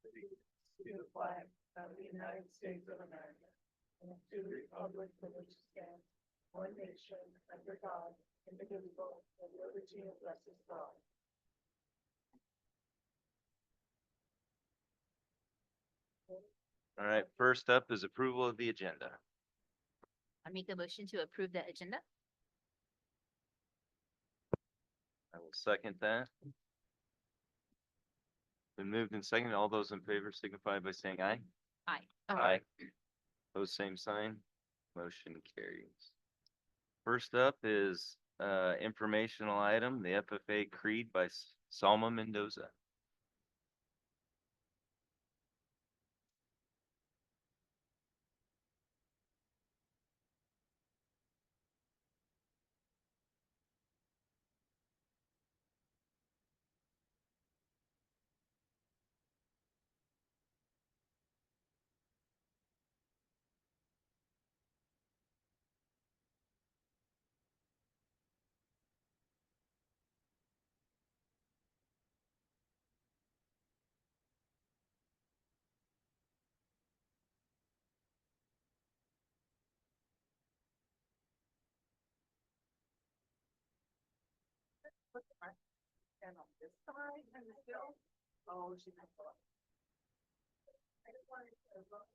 to the flag of the United States of America and to the republic for which it stands, one nation, under God, indivisible, with liberty and justice for all. All right, first up is approval of the agenda. I make a motion to approve the agenda. I will second that. Been moved and seconded. All those in favor signify by saying aye. Aye. Aye. Pose same sign. Motion carries. First up is informational item, the FFA Creed by Salma Mendoza. And on this side, and still, oh, she can pull up. I just wanted to look.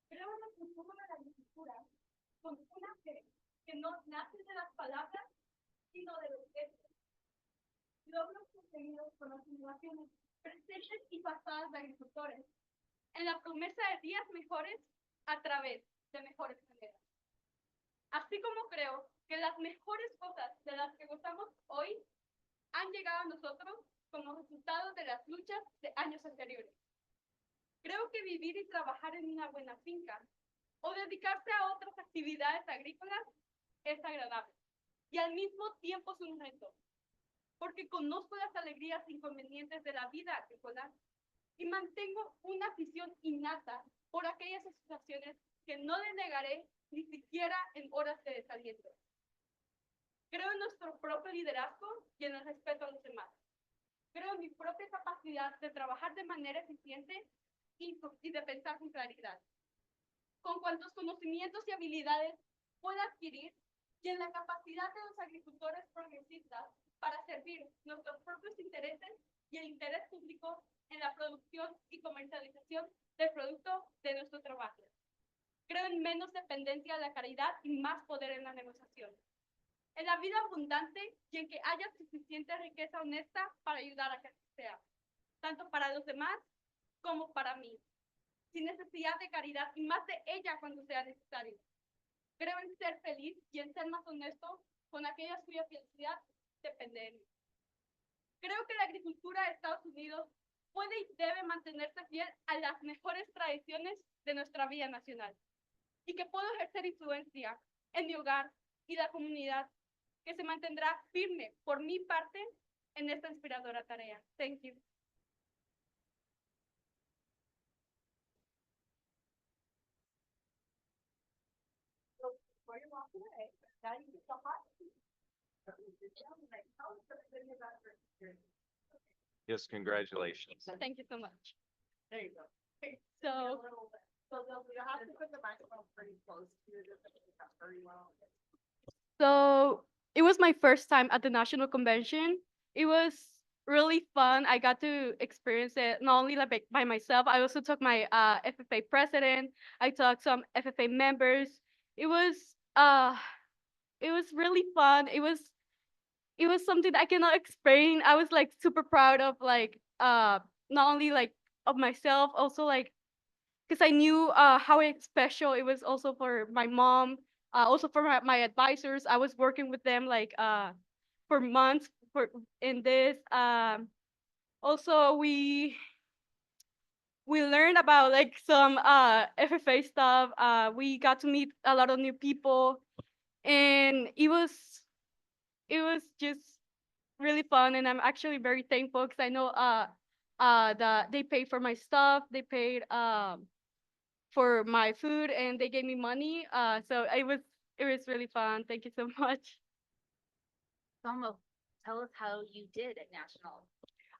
Creo en el consumo de la agricultura con una fe que no nace de las palabras, sino de los hechos. Logros conseguidos con las innovaciones presentes y pasadas de agricultores, en la promesa de días mejores a través de mejores maneras. Así como creo que las mejores cosas de las que gozamos hoy han llegado a nosotros como resultado de las luchas de años anteriores. Creo que vivir y trabajar en una buena finca o dedicarse a otras actividades agrícolas es agradable y al mismo tiempo es un reto, porque conozco las alegrías e inconvenientes de la vida agrícola y mantengo una afición innata por aquellas situaciones que no le negaré ni siquiera en horas de desaliento. Creo en nuestro propio liderazgo y en el respeto a los demás. Creo en mi propia capacidad de trabajar de manera eficiente y de pensar con claridad, con cuantos conocimientos y habilidades pueda adquirir y en la capacidad de los agricultores progresistas para servir nuestros propios intereses y el interés público en la producción y comercialización del producto de nuestro trabajo. Creo en menos dependencia de la caridad y más poder en la negociación. En la vida abundante y en que haya suficiente riqueza honesta para ayudar a que así sea, tanto para los demás como para mí, sin necesidad de caridad y más de ella cuando sea necesario. Creo en ser feliz y en ser más honesto con aquellas cuya felicidad depende de mí. Creo que la agricultura de Estados Unidos puede y debe mantenerse fiel a las mejores tradiciones de nuestra vida nacional y que puedo ejercer influencia en mi hogar y la comunidad que se mantendrá firme por mi parte en esta inspiradora tarea. Thank you. Before you walk away, now you get the hot seat. Tell us everything about your experience. Yes, congratulations. Thank you so much. There you go. So, So you'll have to put the microphone pretty close to you, just to pick up very well. So it was my first time at the national convention. It was really fun. I got to experience it not only like by myself. I also took my FFA president. I took some FFA members. It was uh, it was really fun. It was something I cannot explain. I was like super proud of like not only like of myself, also like because I knew how special it was also for my mom, also for my advisors. I was working with them like for months for in this. Also, we learned about like some FFA stuff. We got to meet a lot of new people, and it was just really fun. And I'm actually very thankful because I know they paid for my stuff, they paid for my food, and they gave me money. So it was really fun. Thank you so much. Salma, tell us how you did at national.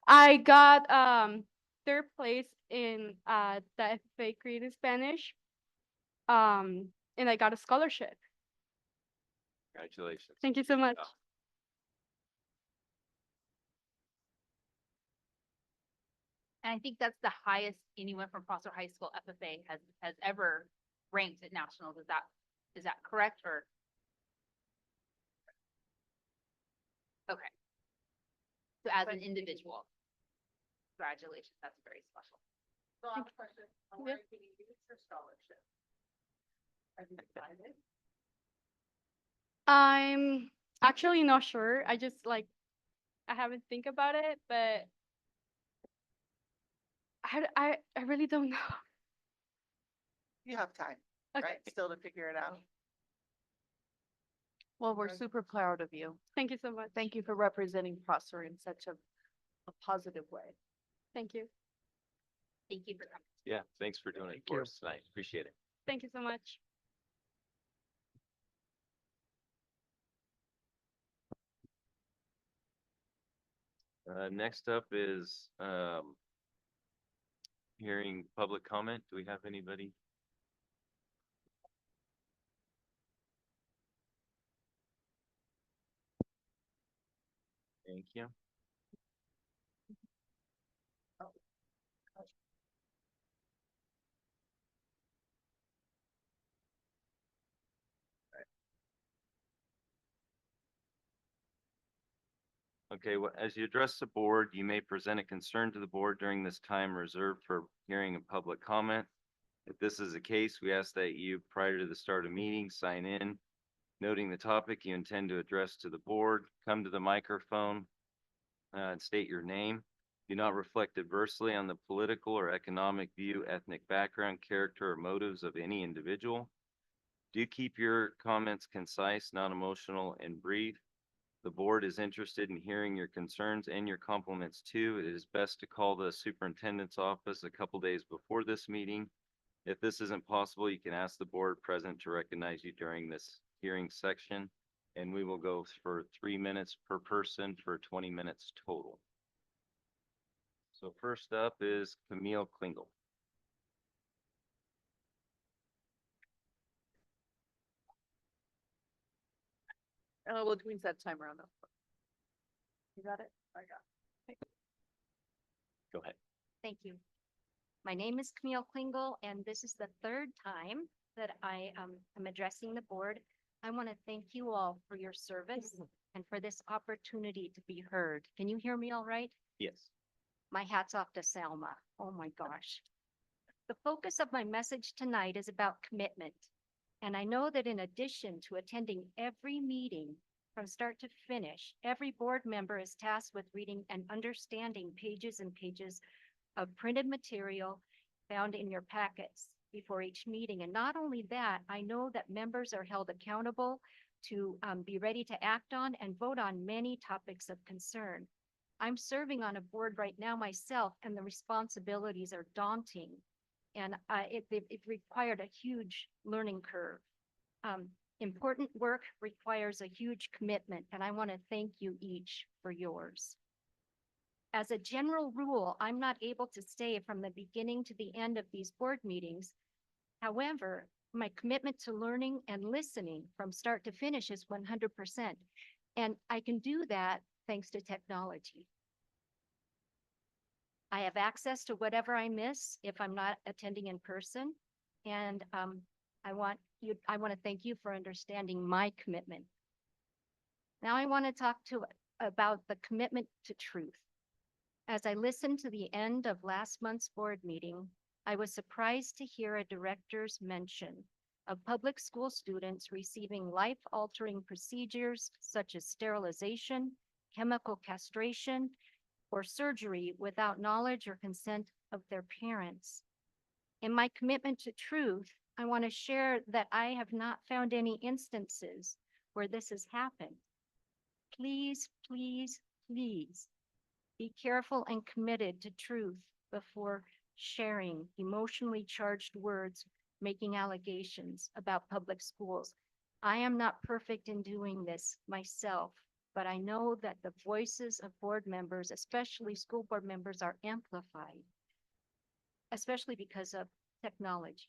I got third place in the FFA Creative Spanish. And I got a scholarship. Congratulations. Thank you so much. And I think that's the highest anyone from Prosser High School FFA has ever ranked at nationals. Is that correct or? Okay. So as an individual, congratulations, that's very special. So I have a question. Where can you use your scholarship? Have you decided? I'm actually not sure. I just like I haven't think about it, but I really don't know. You have time, Okay. right? Still to figure it out. Well, we're Okay. super proud of you. Thank you so much. Thank you for representing Prosser in such a positive way. Thank you. Thank you for coming. Yeah, thanks for doing it for us tonight. Appreciate it. Thank you so much. Next up is, hearing public comment. Do we have anybody? Thank you. Okay, well, as you address the board, you may present a concern to the board during this time reserved for hearing and public comment. If this is the case, we ask that you, prior to the start of meeting, sign in, noting the topic you intend to address to the board, come to the microphone, and state your name. Do not reflect adversely on the political or economic view, ethnic background, character, or motives of any individual. Do keep your comments concise, not emotional, and brief. The board is interested in hearing your concerns and your compliments too. It is best to call the superintendent's office a couple days before this meeting. If this isn't possible, you can ask the board present to recognize you during this hearing section. And we will go for 3 minutes per person for 20 minutes total. So first up is Camille Klingel. Well, we set timer on that. You got it? I got Go ahead. Thank you. My name is Camille Klingel, and this is the third time that I am addressing the board. I want to thank you all for your service and for this opportunity to be heard. Can you hear me all right? Yes. My hat's off to Selma. Oh my gosh. The focus of my message tonight is about commitment. And I know that in addition to attending every meeting from start to finish, every board member is tasked with reading and understanding pages and pages of printed material found in your packets before each meeting. And not only that, I know that members are held accountable to be ready to act on and vote on many topics of concern. I'm serving on a board right now myself, and the responsibilities are daunting. And it required a huge learning curve. Important work requires a huge commitment, and I want to thank you each for yours. As a general rule, I'm not able to stay from the beginning to the end of these board meetings. However, my commitment to learning and listening from start to finish is 100%. And I can do that thanks to technology. I have access to whatever I miss if I'm not attending in person. And I want to thank you for understanding my commitment. Now I want to talk about the commitment to truth. As I listened to the end of last month's board meeting, I was surprised to hear a director's mention of public school students receiving life-altering procedures such as sterilization, chemical castration, or surgery without knowledge or consent of their parents. In my commitment to truth, I want to share that I have not found any instances where this has happened. Please, please, please Be careful and committed to truth before sharing emotionally charged words, making allegations about public schools. I am not perfect in doing this myself, but I know that the voices of board members, especially school board members, are amplified, especially because of technology.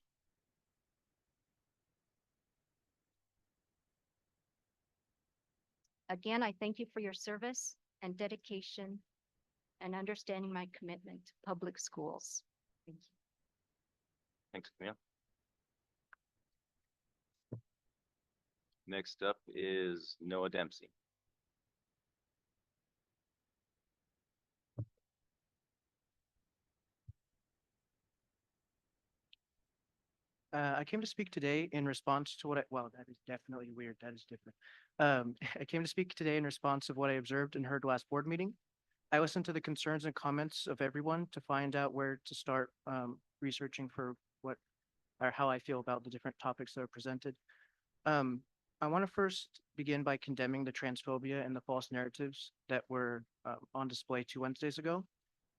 Again, I thank you for your service and dedication and understanding my commitment to public schools. Thank you. Thanks, Camille. Next up is Noah Dempsey. I came to speak today in response to well, that is definitely weird. That is different. I came to speak today in response of what I observed and heard last board meeting. I listened to the concerns and comments of everyone to find out where to start researching for what or how I feel about the different topics that are presented. I want to first begin by condemning the transphobia and the false narratives that were on display 2 Wednesdays ago.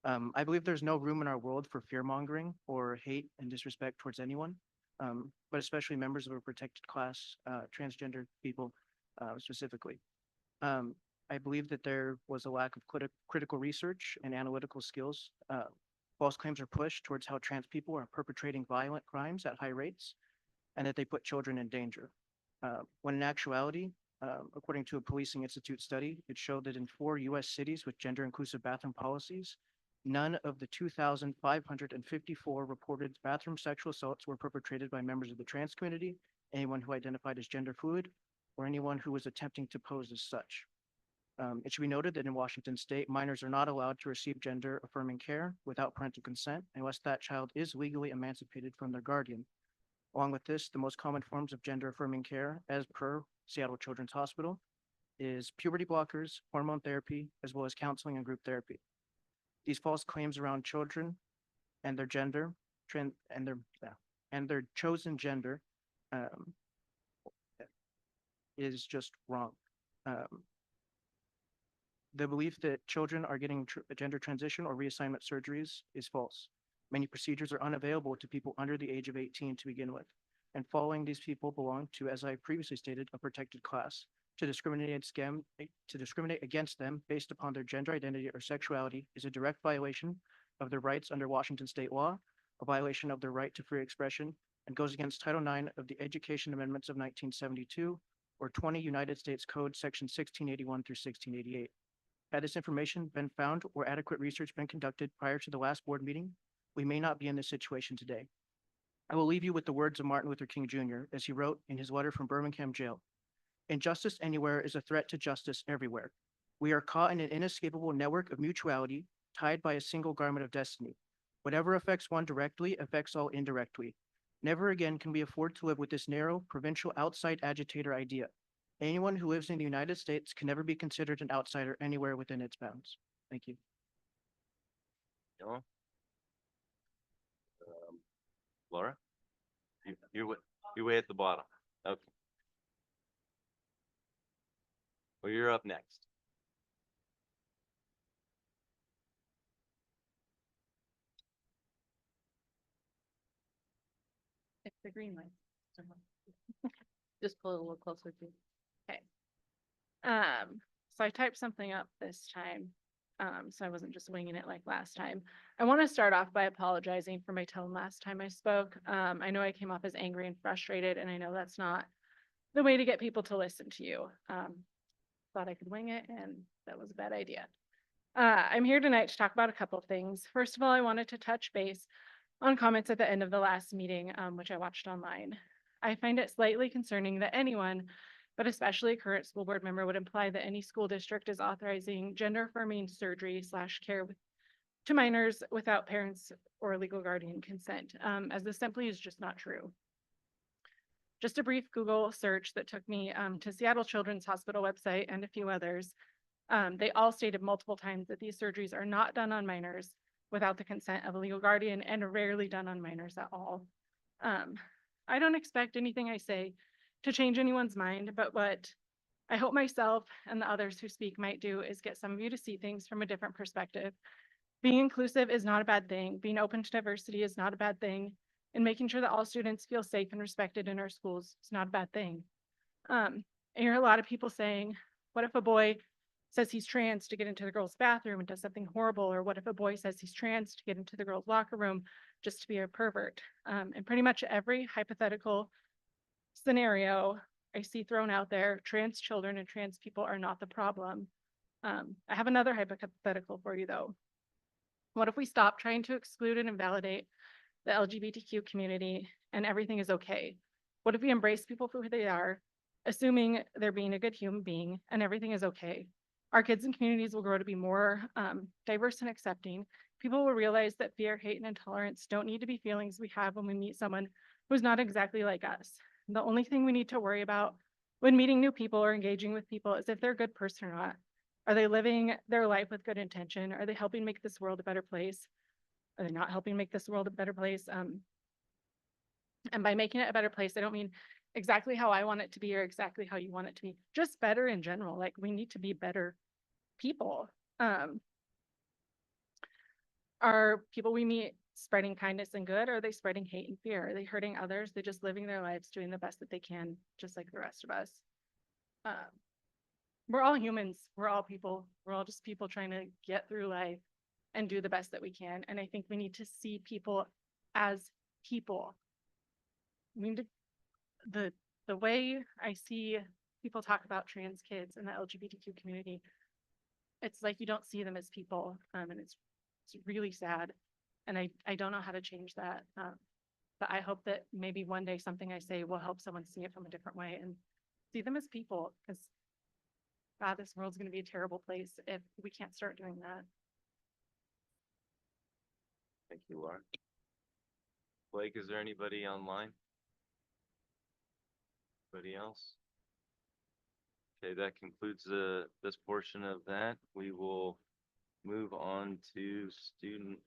I believe there's no room in our world for fear mongering or hate and disrespect towards anyone, but especially members of a protected class, transgender people specifically. I believe that there was a lack of critical research and analytical skills. False claims are pushed towards how trans people are perpetrating violent crimes at high rates and that they put children in danger. When in actuality, according to a Policing Institute study, it showed that in 4 US cities with gender-inclusive bathroom policies, none of the 2,554 reported bathroom sexual assaults were perpetrated by members of the trans community, anyone who identified as gender fluid, or anyone who was attempting to pose as such. It should be noted that in Washington state, minors are not allowed to receive gender affirming care without parental consent unless that child is legally emancipated from their guardian. Along with this, the most common forms of gender affirming care, as per Seattle Children's Hospital, is puberty blockers, hormone therapy, as well as counseling and group therapy. These false claims around children and their gender, and their chosen gender is just wrong. The belief that children are getting gender transition or reassignment surgeries is false. Many procedures are unavailable to people under the age of 18 to begin with, and following these people belong to, as I previously stated, a protected class. To discriminate against them based upon their gender identity or sexuality is a direct violation of their rights under Washington state law, a violation of their right to free expression, and goes against Title IX of the Education Amendments of 1972 or 20 United States Code Section 1681 through 1688. Had this information been found or adequate research been conducted prior to the last board meeting, we may not be in this situation today. I will leave you with the words of Martin Luther King Jr. as he wrote in his letter from Birmingham jail. Injustice anywhere is a threat to justice everywhere. We are caught in an inescapable network of mutuality tied by a single garment of destiny. Whatever affects one directly affects all indirectly. Never again can we afford to live with this narrow, provincial outside agitator idea. Anyone who lives in the United States can never be considered an outsider anywhere within its bounds. Thank you. Noah? Laura? You're way at the bottom. Okay. Well, you're up next. It's the green light. Just pull it a little closer to. Okay. So I typed something up this time. So I wasn't just winging it like last time. I want to start off by apologizing for my tone last time I spoke. I know I came off as angry and frustrated, and I know that's not the way to get people to listen to you. Thought I could wing it, and that was a bad idea. I'm here tonight to talk about a couple of things. First of all, I wanted to touch base on comments at the end of the last meeting, which I watched online. I find it slightly concerning that anyone, but especially a current school board member, would imply that any school district is authorizing gender affirming surgery / care to minors without parents or legal guardian consent, as this simply is just not true. Just a brief Google search that took me to Seattle Children's Hospital website and a few others. They all stated multiple times that these surgeries are not done on minors without the consent of a legal guardian and are rarely done on minors at all. I don't expect anything I say to change anyone's mind, but what I hope myself and the others who speak might do is get some of you to see things from a different perspective. Being inclusive is not a bad thing. Being open to diversity is not a bad thing. And making sure that all students feel safe and respected in our schools is not a bad thing. I hear a lot of people saying, what if a boy says he's trans to get into the girls' bathroom and does something horrible? Or what if a boy says he's trans to get into the girls' locker room just to be a pervert? And pretty much every hypothetical scenario I see thrown out there, trans children and trans people are not the problem. I have another hypothetical for you though. What if we stop trying to exclude and invalidate the LGBTQ community and everything is okay? What if we embrace people for who they are, assuming they're being a good human being and everything is okay? Our kids and communities will grow to be more diverse and accepting. People will realize that fear, hate, and intolerance don't need to be feelings we have when we meet someone who's not exactly like us. The only thing we need to worry about when meeting new people or engaging with people is if they're a good person or not. Are they living their life with good intention? Are they helping make this world a better place? Are they not helping make this world a better place? And by making it a better place, I don't mean exactly how I want it to be or exactly how you want it to be, just better in general. Like we need to be better people. Are people we meet spreading kindness and good? Or are they spreading hate and fear? Are they hurting others? They're just living their lives, doing the best that they can, just like the rest of us. We're all humans. We're all people. We're all just people trying to get through life and do the best that we can. And I think we need to see people as people. I mean, the way I see people talk about trans kids and the LGBTQ community, it's like you don't see them as people, and it's really sad. And I don't know how to change that. But I hope that maybe one day something I say will help someone see it from a different way and see them as people, because God, this world's going to be a terrible place if we can't start doing that. Thank you, Laura. Blake, is there anybody online? Anybody else? Okay, that concludes this portion of that. We will move on to student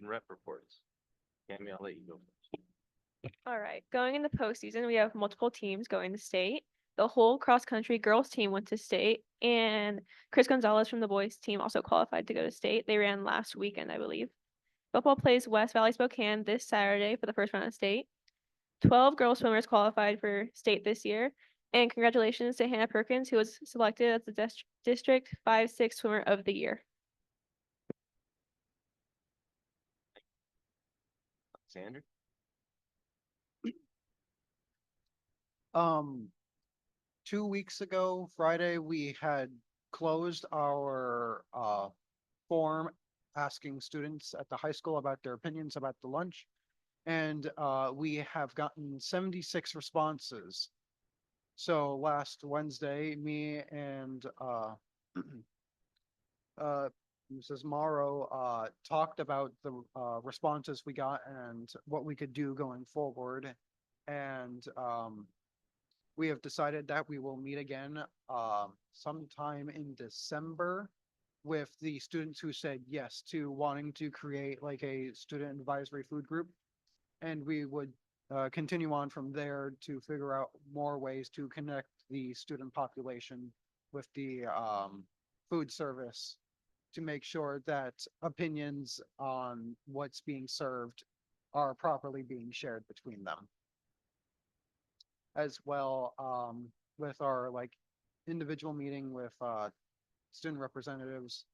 rep reports. Cammy, I'll let you go first. All right, going in the postseason, we have multiple teams going to state. The whole cross-country girls team went to state, and Chris Gonzalez from the boys team also qualified to go to state. They ran last weekend, I believe. Football plays West Valley Spokane this Saturday for the first round of state. 12 girl swimmers qualified for state this year, and congratulations to Hannah Perkins, who was selected as the District 5-6 Swimmer of the Year. Alexander? 2 weeks ago, Friday, we had closed our form asking students at the high school about their opinions about the lunch. And we have gotten 76 responses. So last Wednesday, me and Mrs. Morrow talked about the responses we got and what we could do going forward. And we have decided that we will meet again sometime in December with the students who said yes to wanting to create like a student advisory food group. And we would continue on from there to figure out more ways to connect the student population with the food service to make sure that opinions on what's being served are properly being shared between them. As well, with our like individual meeting with student representatives,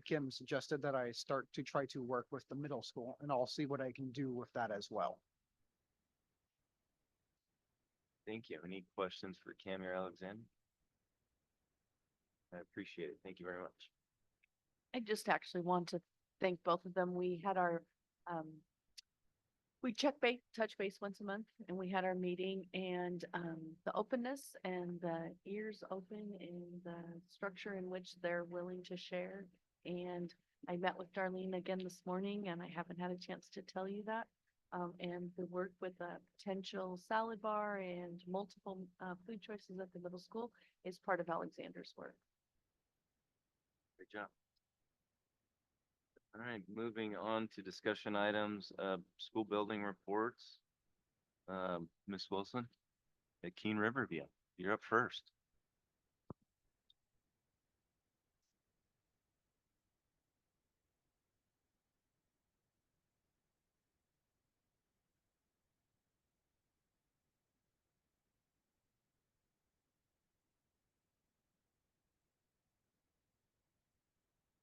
Kim suggested that I start to try to work with the middle school, and I'll see what I can do with that as well. Thank you. Any questions for Cammy or Alexander? I appreciate it. Thank you very much. I just actually want to thank both of them. We had our, we touch base once a month, and we had our meeting, and the openness and the ears open in the structure in which they're willing to share. And I met with Darlene again this morning, and I haven't had a chance to tell you that. And the work with a potential salad bar and multiple food choices at the middle school is part of Alexander's work. Great job. All right, moving on to discussion items, school building reports. Ms. Wilson at Keene Riverview. You're up first.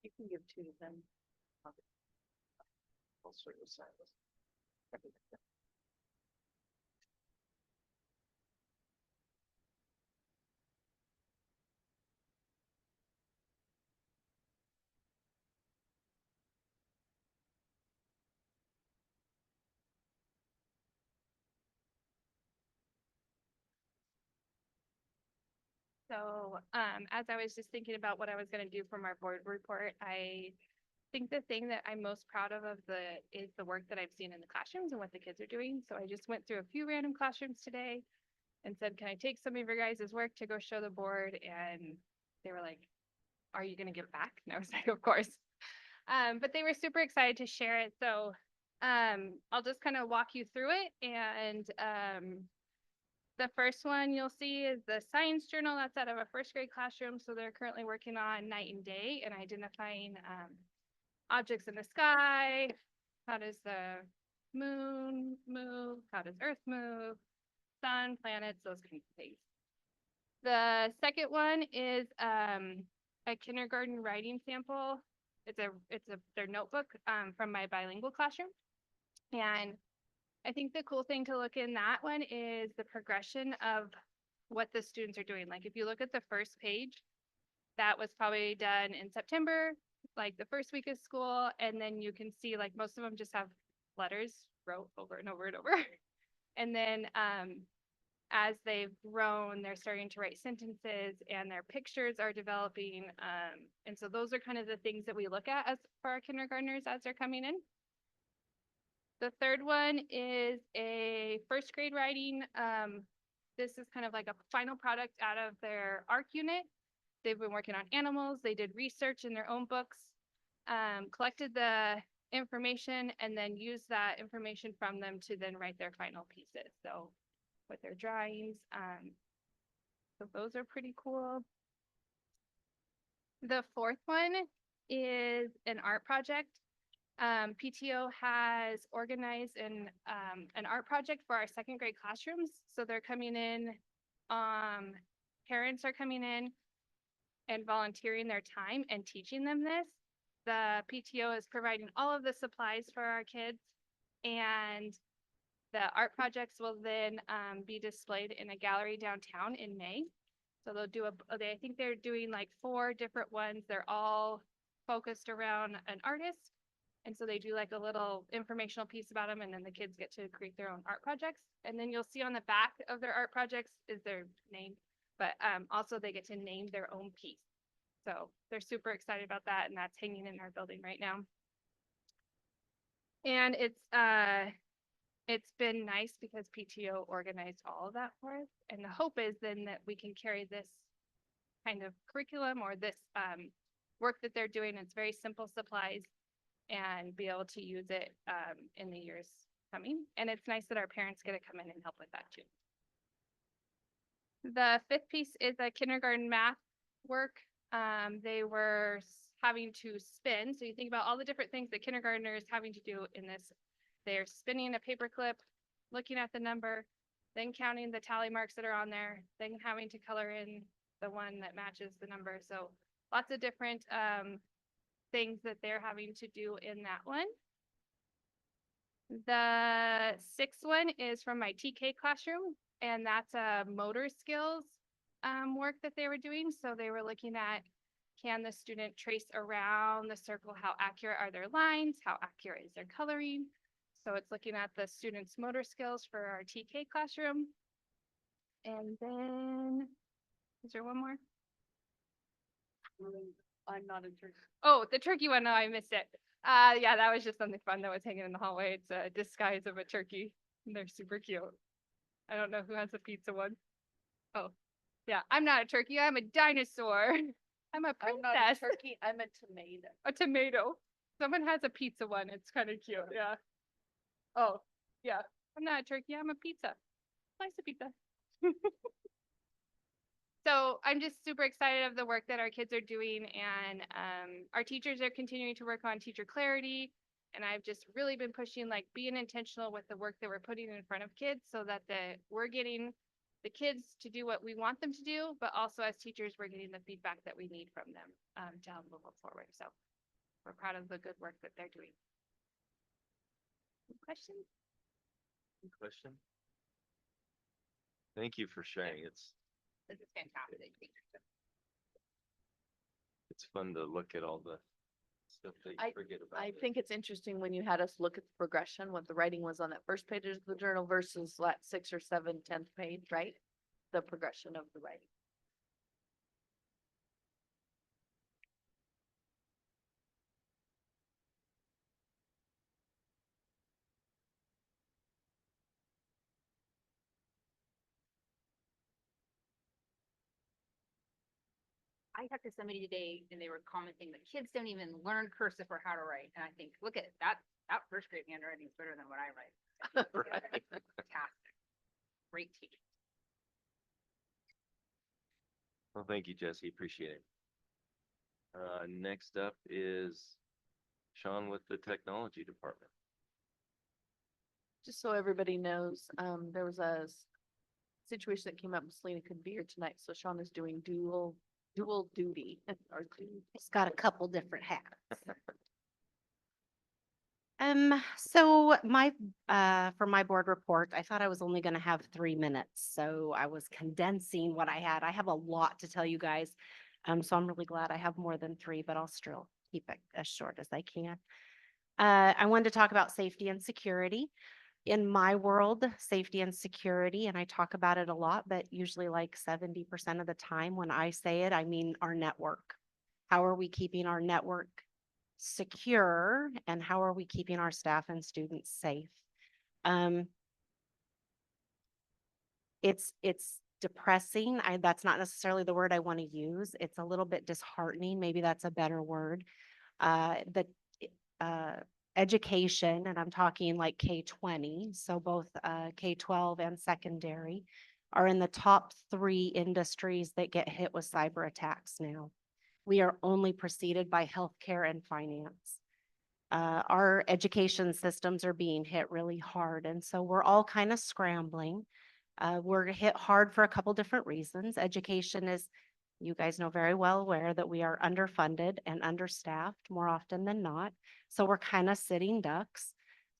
You can give two of them. So, as I was just thinking about what I was gonna do for my board report, I think the thing that I'm most proud of is the work that I've seen in the classrooms and what the kids are doing. So I just went through a few random classrooms today and said, can I take some of your guys' work to go show the board? And they were like, are you gonna give it back? And I was like, of course. But they were super excited to share it. So, I'll just kind of walk you through it and, the first one you'll see is the science journal. That's out of a first grade classroom. So they're currently working on night and day and identifying objects in the sky. How does the moon move? How does Earth move? Sun, planets, those kinds of things. The second one is a kindergarten writing sample. It's their notebook from my bilingual classroom. And I think the cool thing to look in that one is the progression of what the students are doing. Like if you look at the first page, that was probably done in September, like the first week of school. And then you can see like most of them just have letters wrote over and over and over. And then as they've grown, they're starting to write sentences and their pictures are developing. And so those are kind of the things that we look at as for our kindergartners as they're coming in. The third one is a first grade writing. This is kind of like a final product out of their ARC unit. They've been working on animals. They did research in their own books, collected the information, and then used that information from them to then write their final pieces. So with their drawings, so those are pretty cool. The fourth one is an art project. PTO has organized an art project for our second grade classrooms. So they're coming in, parents are coming in and volunteering their time and teaching them this. The PTO is providing all of the supplies for our kids, and the art projects will then be displayed in a gallery downtown in May. So they'll do I think they're doing like 4 different ones. They're all focused around an artist. And so they do like a little informational piece about them, and then the kids get to create their own art projects. And then you'll see on the back of their art projects is their name, but also they get to name their own piece. So they're super excited about that, and that's hanging in our building right now. And it's been nice because PTO organized all of that for us. And the hope is then that we can carry this kind of curriculum or this work that they're doing. It's very simple supplies, and be able to use it in the years coming. And it's nice that our parents get to come in and help with that too. The fifth piece is a kindergarten math work. They were having to spin. So you think about all the different things that kindergartners having to do in this. They're spinning a paper clip, looking at the number, then counting the tally marks that are on there, then having to color in the one that matches the number. So lots of different things that they're having to do in that one. The sixth one is from my TK classroom, and that's a motor skills work that they were doing. So they were looking at, can the student trace around the circle? How accurate are their lines? How accurate is their coloring? So it's looking at the students' motor skills for our TK classroom. And then, is there one more? I'm not in turkey. Oh, the turkey one, no, I missed it. Yeah, that was just something fun that was hanging in the hallway. It's a disguise of a turkey. And they're super cute. I don't know who has a pizza one. Oh, yeah, I'm not a turkey. I'm a dinosaur. I'm a I'm not a princess. turkey, I'm a tomato. A tomato. Someone has a pizza one. It's kind of cute. Yeah. Oh, yeah. I'm not a turkey. I'm a pizza. Slice of pizza. So I'm just super excited of the work that our kids are doing and our teachers are continuing to work on teacher clarity. And I've just really been pushing like being intentional with the work that we're putting in front of kids so that we're getting the kids to do what we want them to do, but also as teachers, we're getting the feedback that we need from them to help move forward. So we're proud of the good work that they're doing. Any questions? Any question? Thank you for sharing. This is fantastic. It's fun to look at all the stuff that you forget about. I think it's interesting when you had us look at the progression, what the writing was on that first page of the journal versus that 6th or 7th, 10th page, right? The progression of the writing. I talked to somebody today and they were commenting that kids don't even learn cursive or how to write. And I think, look at that first grade handwriting is better than what I write. Right. Fantastic. Great teacher. Well, thank you, Jesse. Appreciate it. Next up is Sean with the technology department. Just so everybody knows, there was a situation that came up, Selena couldn't be here tonight, so Sean is doing dual duty. or It's got a couple different hats. So for my board report, I thought I was only gonna have 3 minutes, so I was condensing what I had. I have a lot to tell you guys. So I'm really glad I have more than 3, but I'll still keep it as short as I can. I wanted to talk about safety and security. In my world, safety and security, and I talk about it a lot, but usually like 70% of the time when I say it, I mean our network. How are we keeping our network secure and how are we keeping our staff and students safe? It's depressing. That's not necessarily the word I want to use. It's a little bit disheartening. Maybe that's a better word. Education, and I'm talking like K-20, so both K-12 and secondary, are in the top 3 industries that get hit with cyber attacks now. We are only preceded by healthcare and finance. Our education systems are being hit really hard, and so we're all kind of scrambling. We're hit hard for a couple different reasons. Education is, you guys know very well aware that we are underfunded and understaffed more often than not. So we're kind of sitting ducks.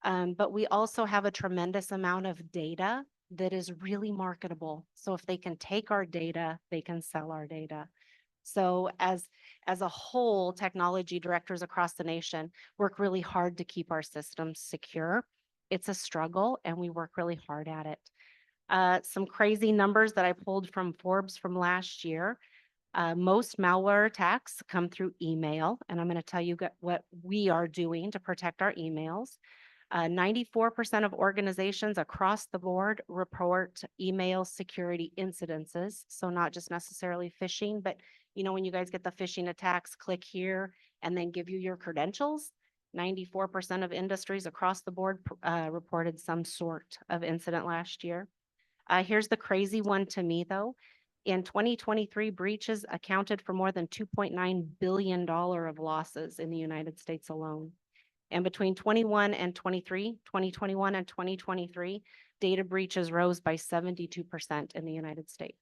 But we also have a tremendous amount of data that is really marketable. So if they can take our data, they can sell our data. So as a whole, technology directors across the nation work really hard to keep our systems secure. It's a struggle and we work really hard at it. Some crazy numbers that I pulled from Forbes from last year. Most malware attacks come through email, and I'm going to tell you what we are doing to protect our emails. 94% of organizations across the board report email security incidences. So not just necessarily phishing, but you know, when you guys get the phishing attacks, click here and then give you your credentials. 94% of industries across the board reported some sort of incident last year. Here's the crazy one to me though. In 2023, breaches accounted for more than $2.9 billion of losses in the United States alone. And between 2021 and 2023, data breaches rose by 72% in the United States.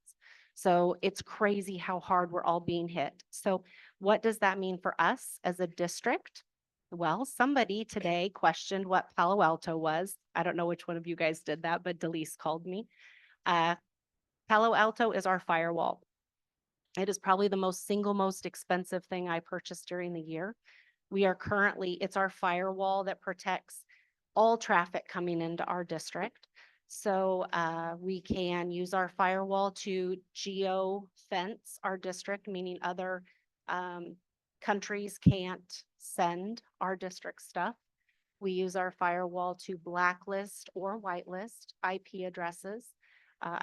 So it's crazy how hard we're all being hit. So what does that mean for us as a district? Well, somebody today questioned what Palo Alto was. I don't know which one of you guys did that, but Delise called me. Palo Alto is our firewall. It is probably the most expensive thing I purchased during the year. It's our firewall that protects all traffic coming into our district. So we can use our firewall to geo-fence our district, meaning other countries can't send our district stuff. We use our firewall to blacklist or whitelist IP addresses.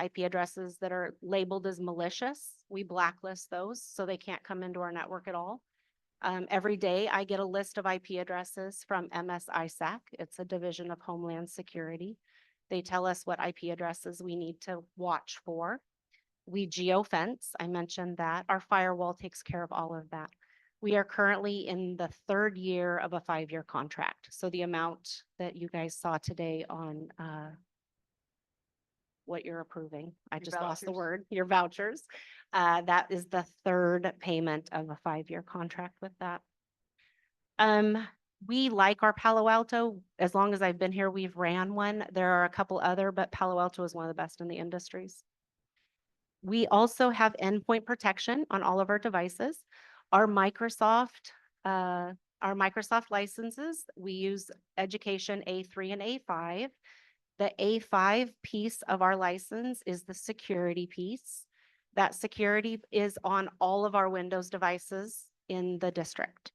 IP addresses that are labeled as malicious, we blacklist those so they can't come into our network at all. Every day I get a list of IP addresses from MSISAC. It's a division of Homeland Security. They tell us what IP addresses we need to watch for. We geofence, I mentioned that. Our firewall takes care of all of that. We are currently in the third year of a 5-year contract. So the amount that you guys saw today on what you're approving, I Your just lost the vouchers. word, your vouchers. That is the third payment of a 5-year contract with that. We like our Palo Alto. As long as I've been here, we've ran one. There are a couple other, but Palo Alto is one of the best in the industries. We also have endpoint protection on all of our devices. Our Microsoft licenses, we use Education A3 and A5. The A5 piece of our license is the security piece. That security is on all of our Windows devices in the district.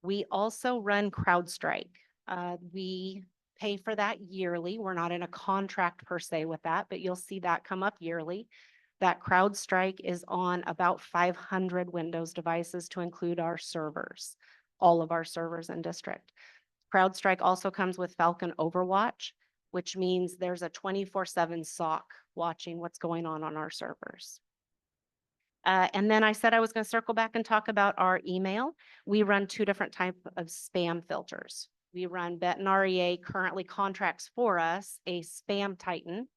We also run CrowdStrike. We pay for that yearly. We're not in a contract per se with that, but you'll see that come up yearly. That CrowdStrike is on about 500 Windows devices to include our servers, all of our servers in district. CrowdStrike also comes with Falcon Overwatch, which means there's a 24/7 SOC watching what's going on our servers. And then I said I was going to circle back and talk about our email. We run 2 different types of spam filters. We run Benton REA currently contracts for us a Spam Titan.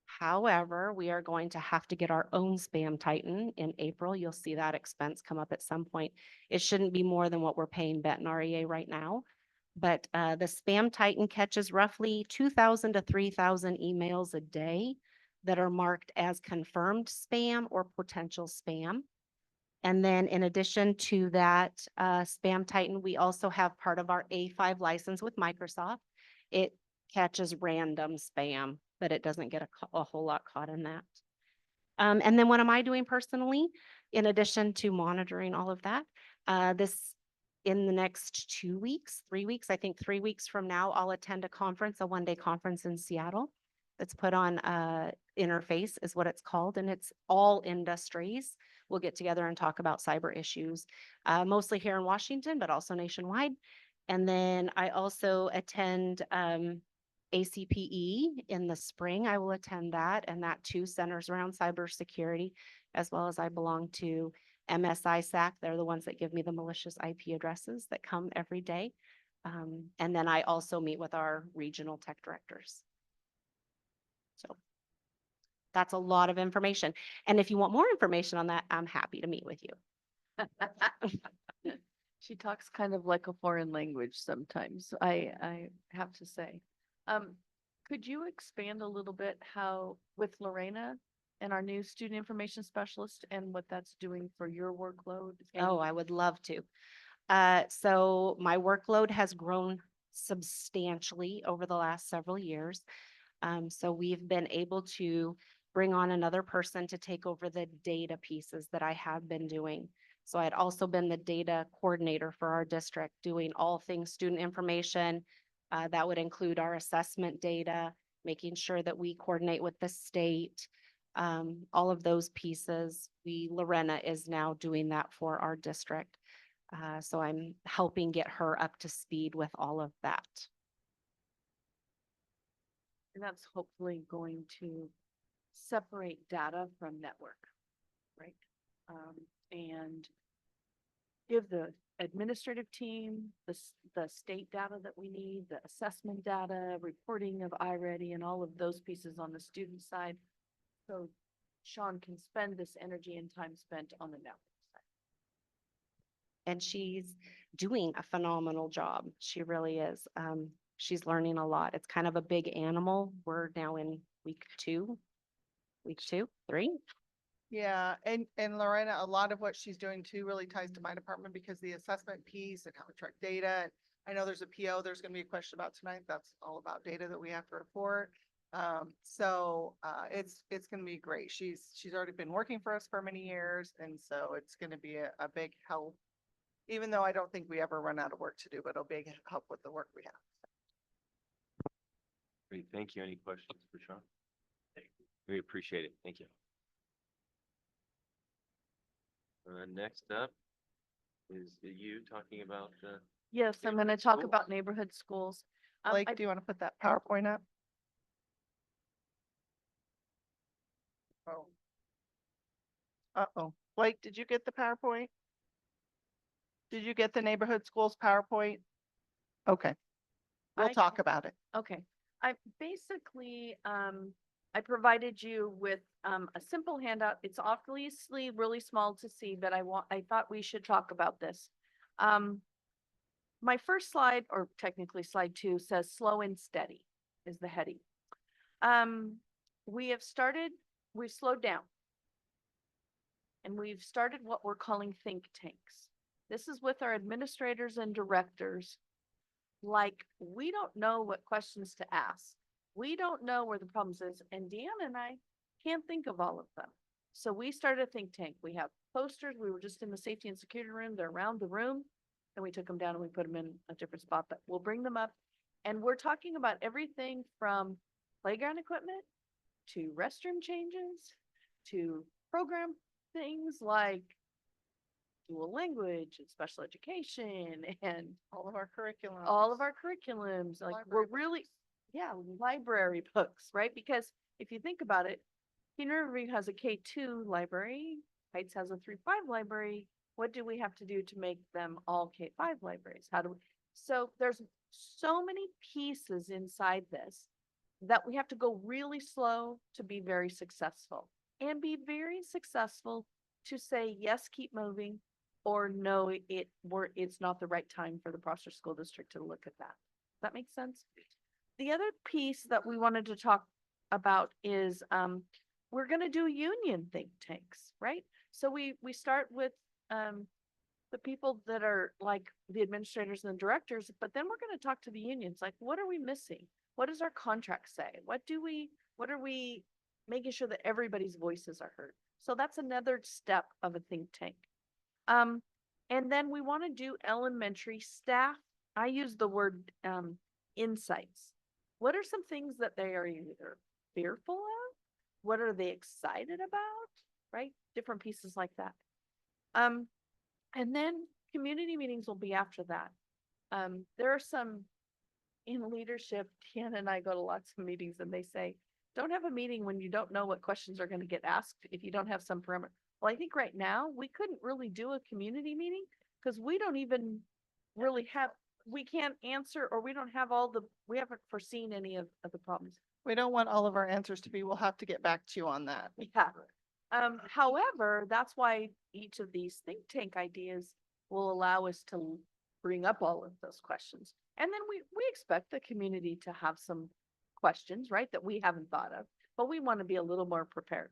However, we are going to have to get our own Spam Titan in April. You'll see that expense come up at some point. It shouldn't be more than what we're paying Benton REA right now. But the Spam Titan catches roughly 2,000 to 3,000 emails a day that are marked as confirmed spam or potential spam. And then in addition to that Spam Titan, we also have part of our A5 license with Microsoft. It catches random spam, but it doesn't get a whole lot caught in that. And then what am I doing personally? In addition to monitoring all of that, in the next 2 weeks, 3 weeks, I think 3 weeks from now, I'll attend a conference, a 1-day conference in Seattle. That's put on Interface is what it's called, and it's all industries. We'll get together and talk about cyber issues, mostly here in Washington, but also nationwide. And then I also attend ACPE in the spring. I will attend that, and that too centers around cybersecurity, as well as I belong to MSISAC. They're the ones that give me the malicious IP addresses that come every day. And then I also meet with our regional tech directors. So that's a lot of information. And if you want more information on that, I'm happy to meet with you. She talks kind of like a foreign language sometimes, I have to say. Could you expand a little bit how with Lorena and our new student information specialist and what that's doing for your workload? Oh, I would love to. So my workload has grown substantially over the last several years. So we've been able to bring on another person to take over the data pieces that I have been doing. So I had also been the data coordinator for our district, doing all things student information. That would include our assessment data, making sure that we coordinate with the state, all of those pieces. Lorena is now doing that for our district. So I'm helping get her up to speed with all of that. And that's hopefully going to separate data from network, right? And give the administrative team the state data that we need, the assessment data, reporting of iReady and all of those pieces on the student side. So Sean can spend this energy and time spent on the network side. And she's doing a phenomenal job. She really is. She's learning a lot. It's kind of a big animal. We're now in week 2, 3. Yeah, and Lorena, a lot of what she's doing too really ties to my department because the assessment piece and how we track data. I know there's a PO there's gonna be a question about tonight. That's all about data that we have to report. It's gonna be great. She's already been working for us for many years, and so it's gonna be a big help. Even though I don't think we ever run out of work to do, but it'll big help with the work we have. Great, thank you. Any questions for Sean? We appreciate it. Thank you. Next up is you talking about Yes, I'm going to neighborhood talk schools? about neighborhood schools. Blake, do you want to put that PowerPoint up? Oh. Uh-oh. Blake, did you get the PowerPoint? Did you get the neighborhood schools PowerPoint? Okay, we'll I talk can- about it. Okay, I basically, I provided you with, a simple handout. It's obviously really small to see, but I thought we should talk about this. My first slide, or technically slide 2, says slow and steady is the heading. We've slowed down. And we've started what we're calling think tanks. This is with our administrators and directors. Like, we don't know what questions to ask. We don't know where the problems is, and Deanna and I can't think of all of them. So we started a think tank. We have posters. We were just in the safety and security room. They're around the room. And we took them down and we put them in a different spot, but we'll bring them up. And we're talking about everything from playground equipment to restroom changes to program things like dual language and special education and All of our curriculum. all of our curriculums. Like, we're really, library books, right? Because if you think about it, King Riverview has a K2 library, Heights has a 3-5 library. What do we have to do to make them all K5 libraries? So there's so many pieces inside this that we have to go really slow to be very successful, and be very successful to say, yes, keep moving, or no, it's not the right time for the Prosser School District to look at that. Does that make sense? The other piece that we wanted to talk about is, we're gonna do union think tanks, right? So we start with, the people that are like the administrators and the directors, but then we're gonna talk to the unions, like, what are we missing? What does our contract say? What are we making sure that everybody's voices are heard? So that's another step of a think tank. And then we want to do elementary staff. I use the word, insights. What are some things that they are either fearful of? What are they excited about? Right? Different pieces like that. And then community meetings will be after that. There are some in leadership, Tiana and I go to lots of meetings and they say, don't have a meeting when you don't know what questions are going to get asked if you don't have some parameter. Well, I think right now we couldn't really do a community meeting because we don't even really we can't answer, or we haven't foreseen any of the problems. We don't want all of our answers to be, we'll have to get back to you on that. Yeah. However, that's why each of these think tank ideas will allow us to bring up all of those questions. And then we expect the community to have some questions, right, that we haven't thought of, but we want to be a little more prepared.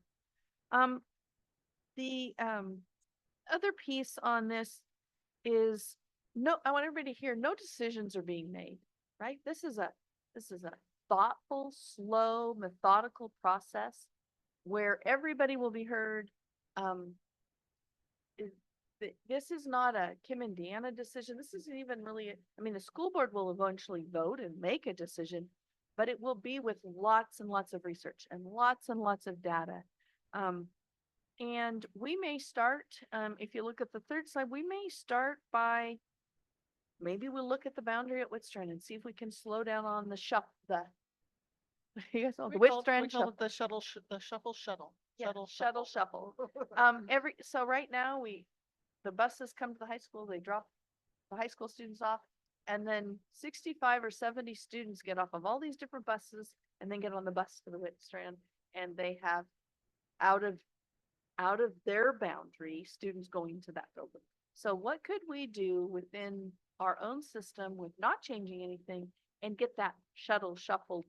The other piece on this is I want everybody to hear no decisions are being made, right? This is a thoughtful, slow, methodical process where everybody will be heard. This is not a Kim and Deanna decision. This isn't even really, the school board will eventually vote and make a decision, but it will be with lots and lots of research and lots of data. And we may start, if you look at the third slide, we may start by, maybe we'll look at the boundary at Whitstrand and see if we can slow down on the you guys know, the Whitstrand shuffle. The shuffle. Yeah, shuttle shuffle. So right now the buses come to the high school, they drop the high school students off, and then 65 or 70 students get off of all these different buses and then get on the bus to the Whitstrand, and they have out of their boundary, students going to that building. So what could we do within our own system with not changing anything and get that shuttle shuffle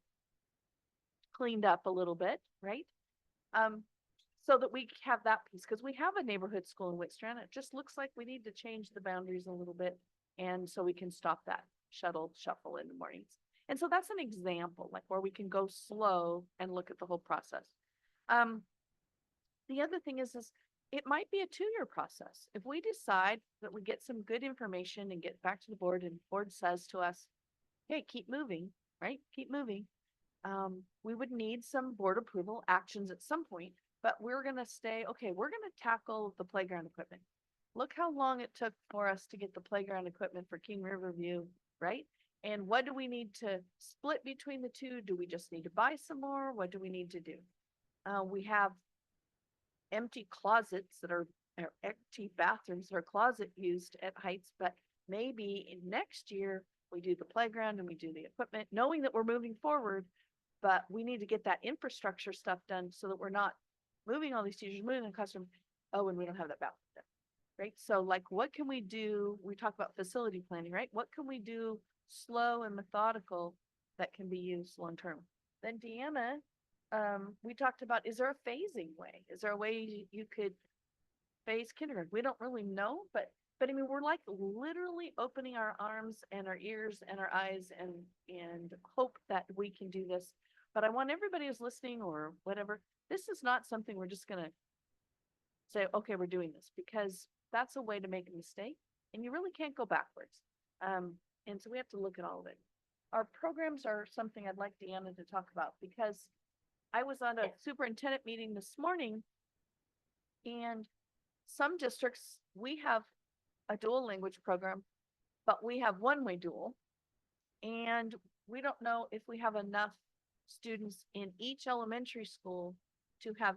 cleaned up a little bit, right? So that we have that piece, because we have a neighborhood school in Whitstrand. It just looks like we need to change the boundaries a little bit, and so we can stop that shuttle shuffle in the mornings. And so that's an example, like where we can go slow and look at the whole process. The other thing is it might be a 2-year process. If we decide that we get some good information and get back to the board, and the board says to us, hey, keep moving, right? Keep moving. We would need some board approval actions at some point, but we're going to we're going to tackle the playground equipment. Look how long it took for us to get the playground equipment for King Riverview, right? And what do we need to split between the two? Do we just need to buy some more? What do we need to do? We have empty closets that are, or empty bathrooms or closet used at Heights, but maybe in next year we do the playground and we do the equipment, knowing that we're moving forward, but we need to get that infrastructure stuff done so that we're not moving all these teachers, moving the classroom. Oh, and we don't have that bathroom done, right? So like, what can we do? We talk about facility planning, right? What can we do slow and methodical that can be used long-term? Then Deanna, we talked about, is there a phasing way? Is there a way you could phase kindergarten? We don't really know, but I mean, we're like literally opening our arms and our ears and our eyes and hope that we can do this. But I want everybody who's listening or whatever, this is not something we're just gonna say, okay, we're doing this, because that's a way to make a mistake and you really can't go backwards. And so we have to look at all of it. Our programs are something I'd like Deanna to talk about, because I was on a superintendent meeting this morning, and some districts, we have a dual language program, but we have one-way dual. And we don't know if we have enough students in each elementary school to have,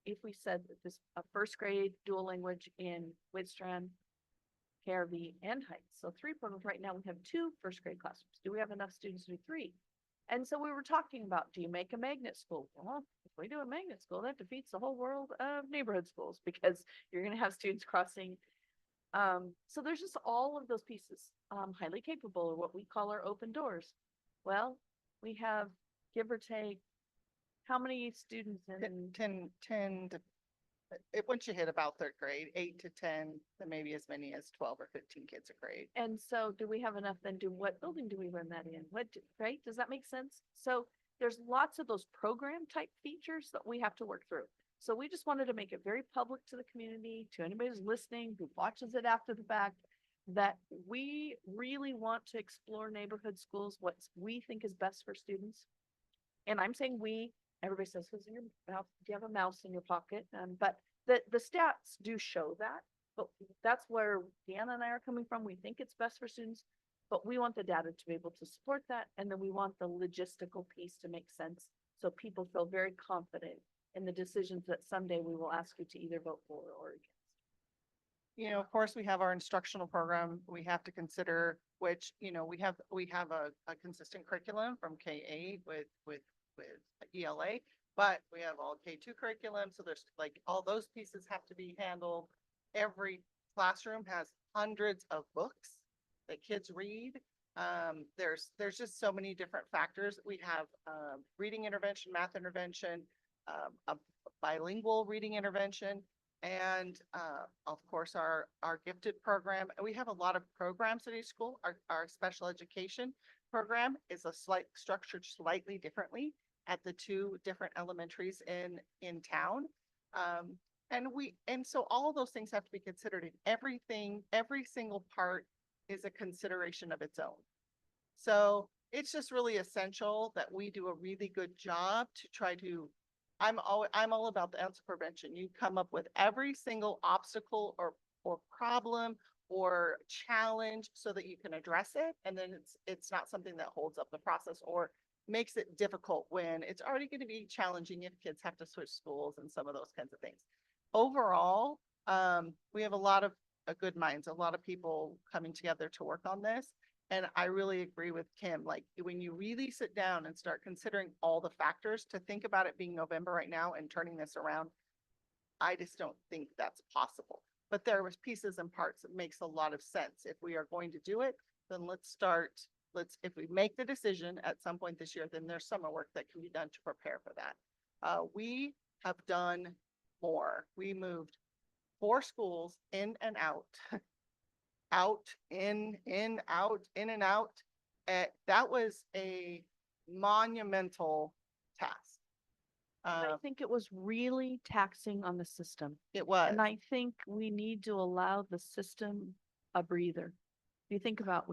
if we said that this, a first grade dual language in Whitstrand, KRV, and Heights. So 3 programs right now, we have 2 first grade classrooms. Do we have enough students to do 3? And so we were talking about, do you make a magnet school? Well, if we do a magnet school, that defeats the whole world of neighborhood schools, because you're going to have students crossing. So there's just all of those pieces. Highly capable, or what we call our open doors. Well, we have, give or take, how many students in? 10 to, once you hit about 3rd grade, 8 to 10, then maybe as many as 12 or 15 kids a grade. And so do we have enough then? What building do we run that in? Right? Does that make sense? So there's lots of those program type features that we have to work through. So we just wanted to make it very public to the community, to anybody who's listening, who watches it after the fact, that we really want to explore neighborhood schools, what we think is best for students. And I'm saying we, everybody says, who's in your mouth? Do you have a mouse in your pocket? But the stats do show that, but that's where Deanna and I are coming from. We think it's best for students, but we want the data to be able to support that. And then we want the logistical piece to make sense, so people feel very confident in the decisions that someday we will ask you to either vote for or against. You know, of course, we have our instructional program. We have to consider which, you know, we have a consistent curriculum from K-8 with ELA, but we have all K-2 curriculum. So there's like all those pieces have to be handled. Every classroom has hundreds of books that kids read. There's just so many different factors. We have reading intervention, math intervention, a bilingual reading intervention, and of course our gifted program. And we have a lot of programs at each school. Our special education program is structured slightly differently at the 2 different elementaries in town. And so all of those things have to be considered, in everything. Every single part is a consideration of its own. So it's just really essential that we do a really good job to try to, I'm all about the answer prevention. You come up with every single obstacle or problem or challenge so that you can address it. And then it's not something that holds up the process or makes it difficult when it's already going to be challenging if kids have to switch schools and some of those kinds of things. Overall, we have a lot of good minds, a lot of people coming together to work on this. And I really agree with Kim, like when you really sit down and start considering all the factors, to think about it being November right now and turning this around, I just don't think that's possible. But there was pieces and parts that makes a lot of sense. If we are going to do it, then if we make the decision at some point this year, then there's summer work that can be done to prepare for that. We have done more. We moved 4 schools in and out, in and out. That was a monumental task. I think it was really taxing on the system. It was. And I think we need to allow the system a breather. If you think about,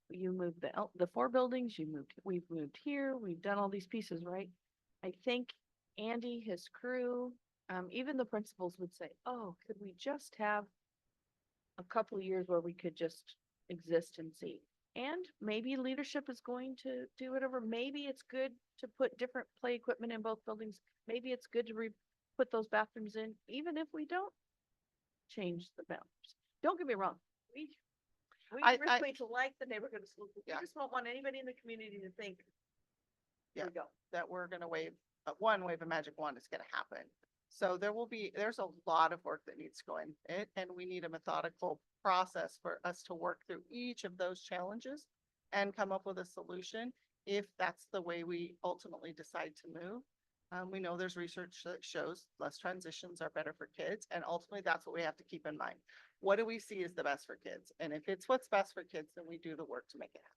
you moved the 4 buildings, we've moved here, we've done all these pieces, right? I think Andy, his crew, even the principals would say, oh, could we just have a couple of years where we could just exist and see? And maybe leadership is going to do whatever. Maybe it's good to put different play equipment in both buildings. Maybe it's good to put those bathrooms in, even if we don't change the boundaries. Don't get me wrong, we I- we're going to like the neighborhood school. We Yeah. just don't want anybody in the community to think, here we Yeah. go. that we're gonna wave a magic wand is gonna happen. So there's a lot of work that needs to go in it, and we need a methodical process for us to work through each of those challenges and come up with a solution if that's the way we ultimately decide to move. We know there's research that shows less transitions are better for kids, and ultimately that's what we have to keep in mind. What do we see is the best for kids? And if it's what's best for kids, then we do the work to make it happen.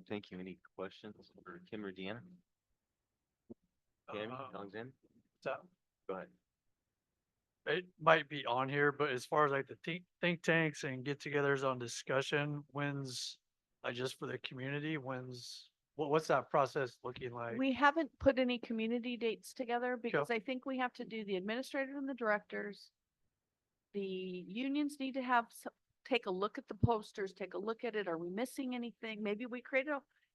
Thank you. Any questions for Kim or Deanna? Kim, Alexander? So Go ahead. it might be on here, but as far as like the think tanks and get-togethers on discussion, when's, like just for the community, what's that process looking like? We haven't put any community dates together because I think we have to do the administrator and the directors. The unions need to take a look at the posters, take a look at it. Are we missing anything? Maybe we create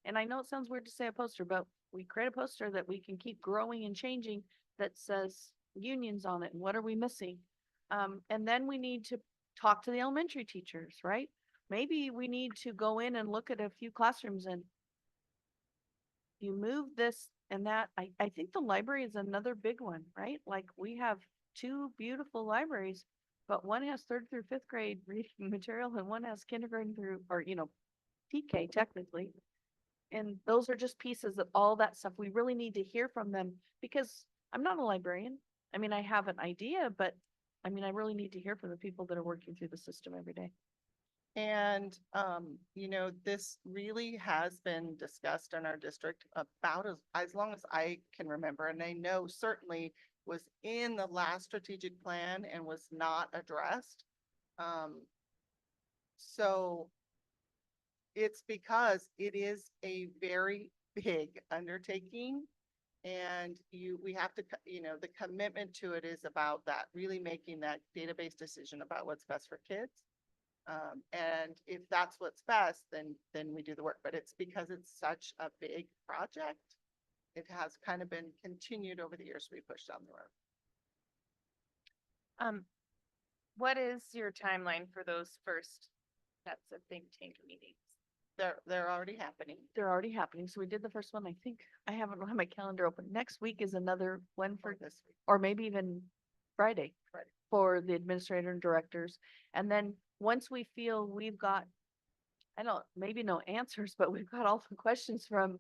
and I know it sounds weird to say a poster, but we create a poster that we can keep growing and changing that says unions on it and what are we missing? And then we need to talk to the elementary teachers, right? Maybe we need to go in and look at a few classrooms and you move this and that. I think the library is another big one, right? Like we have two beautiful libraries, but one has third through fifth grade reading material and one has kindergarten through, or, TK technically. And those are just pieces of all that stuff. We really need to hear from them because I'm not a librarian. I mean, I have an idea, but I mean, I really need to hear from the people that are working through the system every day. And, this really has been discussed in our district about as long as I can remember. And I know certainly was in the last strategic plan and was not addressed. So it's because it is a very big undertaking. And we have to, the commitment to it is about that, really making that database decision about what's best for kids. And if that's what's best, then we do the work, but it's because it's such a big project. It has kind of been continued over the years we pushed down the road. What is your timeline for those first sets of think tank meetings? They're already happening. They're already happening. So we did the first one. I think I haven't had my calendar open. Next week is another one for This week. or maybe even Friday for the administrator and directors. And then once we feel we've got, maybe no answers, but we've got all the questions from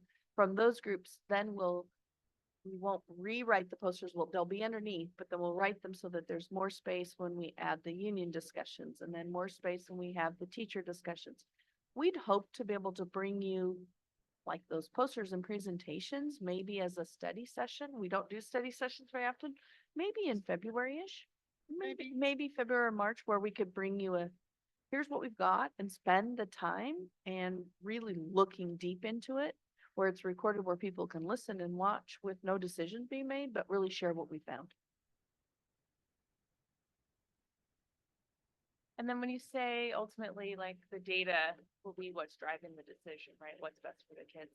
those groups, then we won't rewrite the posters. They'll be underneath, but then we'll write them so that there's more space when we add the union discussions and then more space when we have the teacher discussions. We'd hope to be able to bring you like those posters and presentations, maybe as a study session. We don't do study sessions very often, maybe in February-ish, maybe February or March, where we could bring you here's what we've got and spend the time and really looking deep into it, where it's recorded, where people can listen and watch with no decisions being made, but really share what we found. And then when you say ultimately like the data will be what's driving the decision, right? What's best for the kids?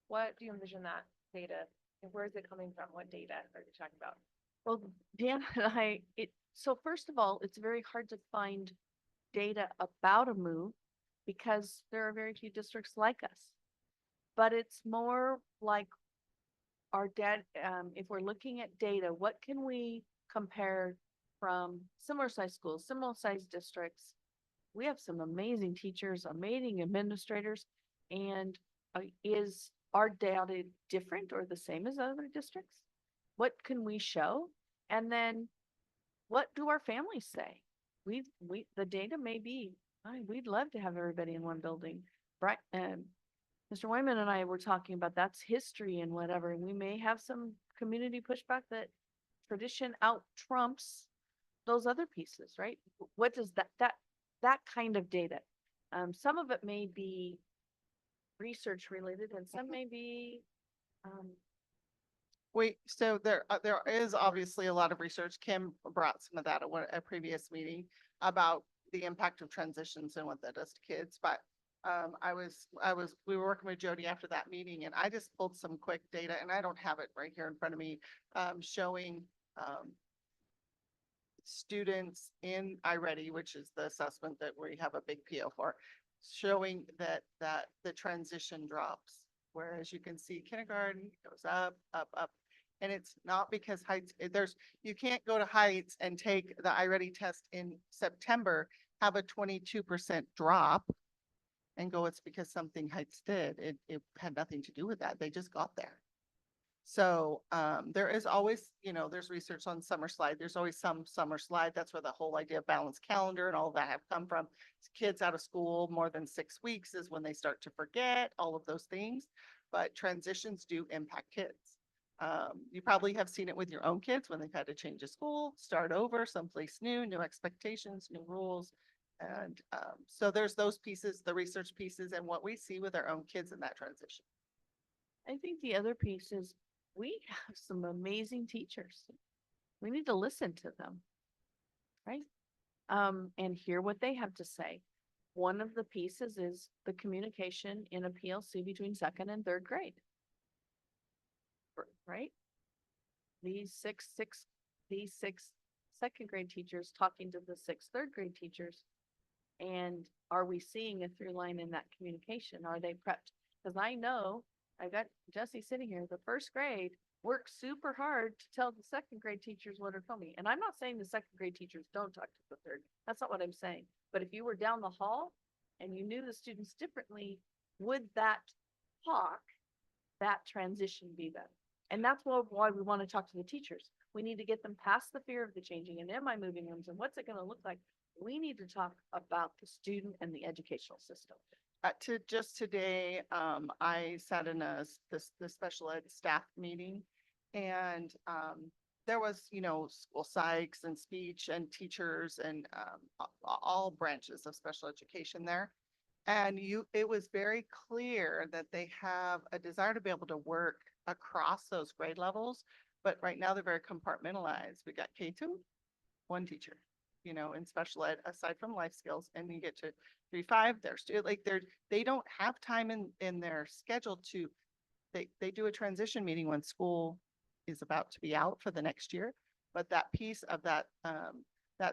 What do you envision that data? And where is it coming from? What data are you talking about? Well, Dan and so first of all, it's very hard to find data about a move because there are very few districts like us. But it's more like if we're looking at data, what can we compare from similar size schools, similar size districts? We have some amazing teachers, amazing administrators, and is our data different or the same as other districts? What can we show? And then what do our families say? The data may be, we'd love to have everybody in one building, right? And Mr. Wyman and I were talking about that's history and whatever, and we may have some community pushback that tradition out trumps those other pieces, right? What does that kind of data? Some of it may be research related and some may be, So there is obviously a lot of research. Kim brought some of that at a previous meeting about the impact of transitions and what that does to kids. But we were working with Jody after that meeting and I just pulled some quick data and I don't have it right here in front of me, showing, students in iReady, which is the assessment that we have a big PO for, showing that the transition drops. Whereas you can see kindergarten goes up, up, up. And it's not because Heights, you can't go to Heights and take the iReady test in September, have a 22% drop and go, it's because something Heights did. It had nothing to do with that. They just got there. So there is always, there's research on summer slide. There's always some summer slide. That's where the whole idea of balanced calendar and all that have come from. Kids out of school more than 6 weeks is when they start to forget all of those things. But transitions do impact kids. You probably have seen it with your own kids when they've had to change a school, start over, someplace new expectations, new rules. And so there's those pieces, the research pieces, and what we see with our own kids in that transition. I think the other piece is we have some amazing teachers. We need to listen to them. Right? And hear what they have to say. One of the pieces is the communication in a PLC between 2nd and 3rd grade. Right? These six 2nd grade teachers talking to the 6 3rd grade teachers. And are we seeing a through line in that communication? Are they prepped? Because I know I got Jesse sitting here, the 1st grade worked super hard to tell the 2nd grade teachers what are coming. And I'm not saying the 2nd grade teachers don't talk to the 3rd. That's not what I'm saying. But if you were down the hall and you knew the students differently, would that talk, that transition be better? And that's why we want to talk to the teachers. We need to get them past the fear of the changing and am I moving rooms and what's it going to look like? We need to talk about the student and the educational system. Just today, I sat in the special ed staff meeting and there was, school psychs and speech and teachers and all branches of special education there. And it was very clear that they have a desire to be able to work across those grade levels. But right now they're very compartmentalized. We got K2, 1 teacher, in special ed, aside from life skills, and you get to 3-5, they don't have time in their schedule they do a transition meeting when school is about to be out for the next year. But that piece of that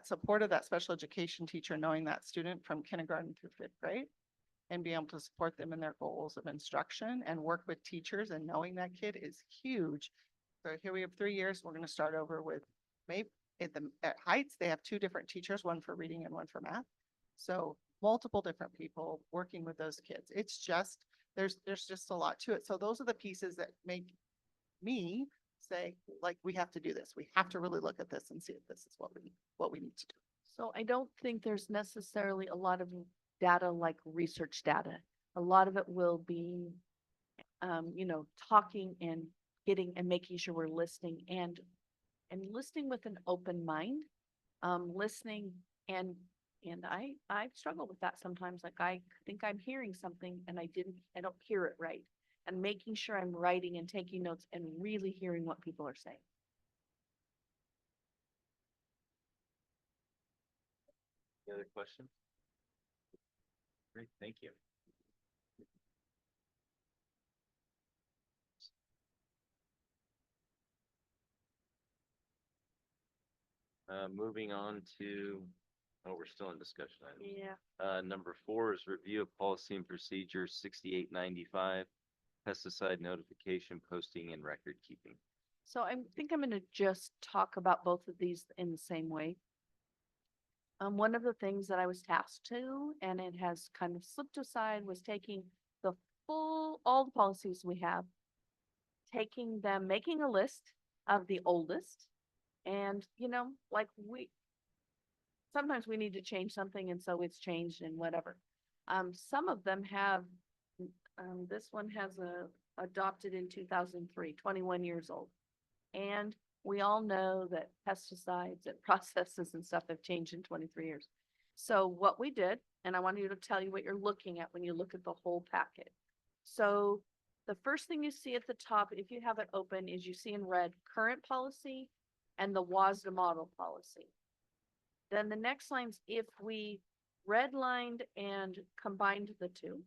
support of that special education teacher, knowing that student from kindergarten through 5th grade and being able to support them in their goals of instruction and work with teachers and knowing that kid is huge. So here we have 3 years. We're going to start over with maybe at Heights, they have 2 different teachers, one for reading and one for math. So multiple different people working with those kids. It's just, there's just a lot to it. So those are the pieces that make me say, like, we have to do this. We have to really look at this and see if this is what we need to do. So I don't think there's necessarily a lot of data like research data. A lot of it will be, talking and getting and making sure we're listening and listening with an open mind, listening and I struggle with that sometimes. Like I think I'm hearing something and I don't hear it right, and making sure I'm writing and taking notes and really hearing what people are saying. Any other questions? Great, thank you. Moving on to, we're still in discussion items. Yeah. Number 4 is review of policy and procedure 6895, pesticide notification, posting and record keeping. So I think I'm going to just talk about both of these in the same way. One of the things that I was tasked to, and it has kind of slipped aside, was taking all the policies we have, taking them, making a list of the oldest. And, sometimes we need to change something and so it's changed and whatever. Some of them have, this one has adopted in 2003, 21 years old. And we all know that pesticides and processes and stuff have changed in 23 years. So what we did, and I want you to tell you what you're looking at when you look at the whole packet. So the first thing you see at the top, if you have it open, is you see in red, current policy and the WASDA model policy. Then the next line's if we redlined and combined the two.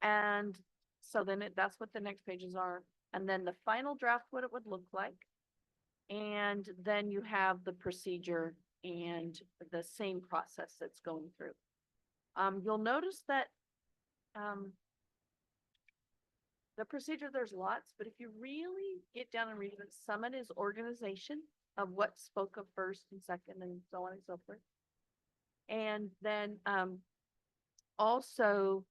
And so then that's what the next pages are. And then the final draft, what it would look like. And then you have the procedure and the same process that's going through. You'll notice that, the procedure, there's lots, but if you really get down and read it, some of it is organization of what spoke of first and second and so on and so forth. And then, also,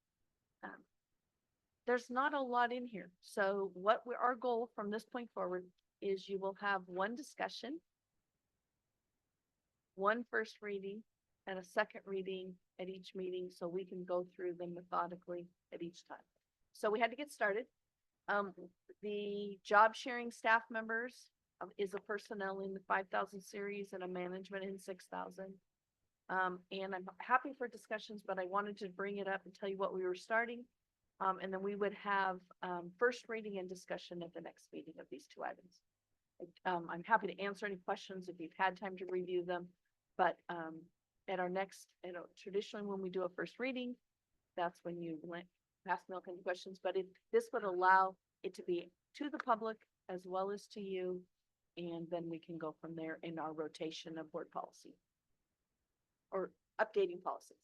there's not a lot in here. So our goal from this point forward is you will have one discussion, one first reading, and a second reading at each meeting, so we can go through them methodically at each time. So we had to get started. The job sharing staff members is a personnel in the 5,000 series and a management in 6,000. And I'm happy for discussions, but I wanted to bring it up and tell you what we were starting. And then we would have first reading and discussion at the next meeting of these two items. I'm happy to answer any questions if you've had time to review them, but at our next, traditionally when we do a first reading, that's when you ask Milk any questions, but this would allow it to be to the public as well as to you, and then we can go from there in our rotation of board policy or updating policies.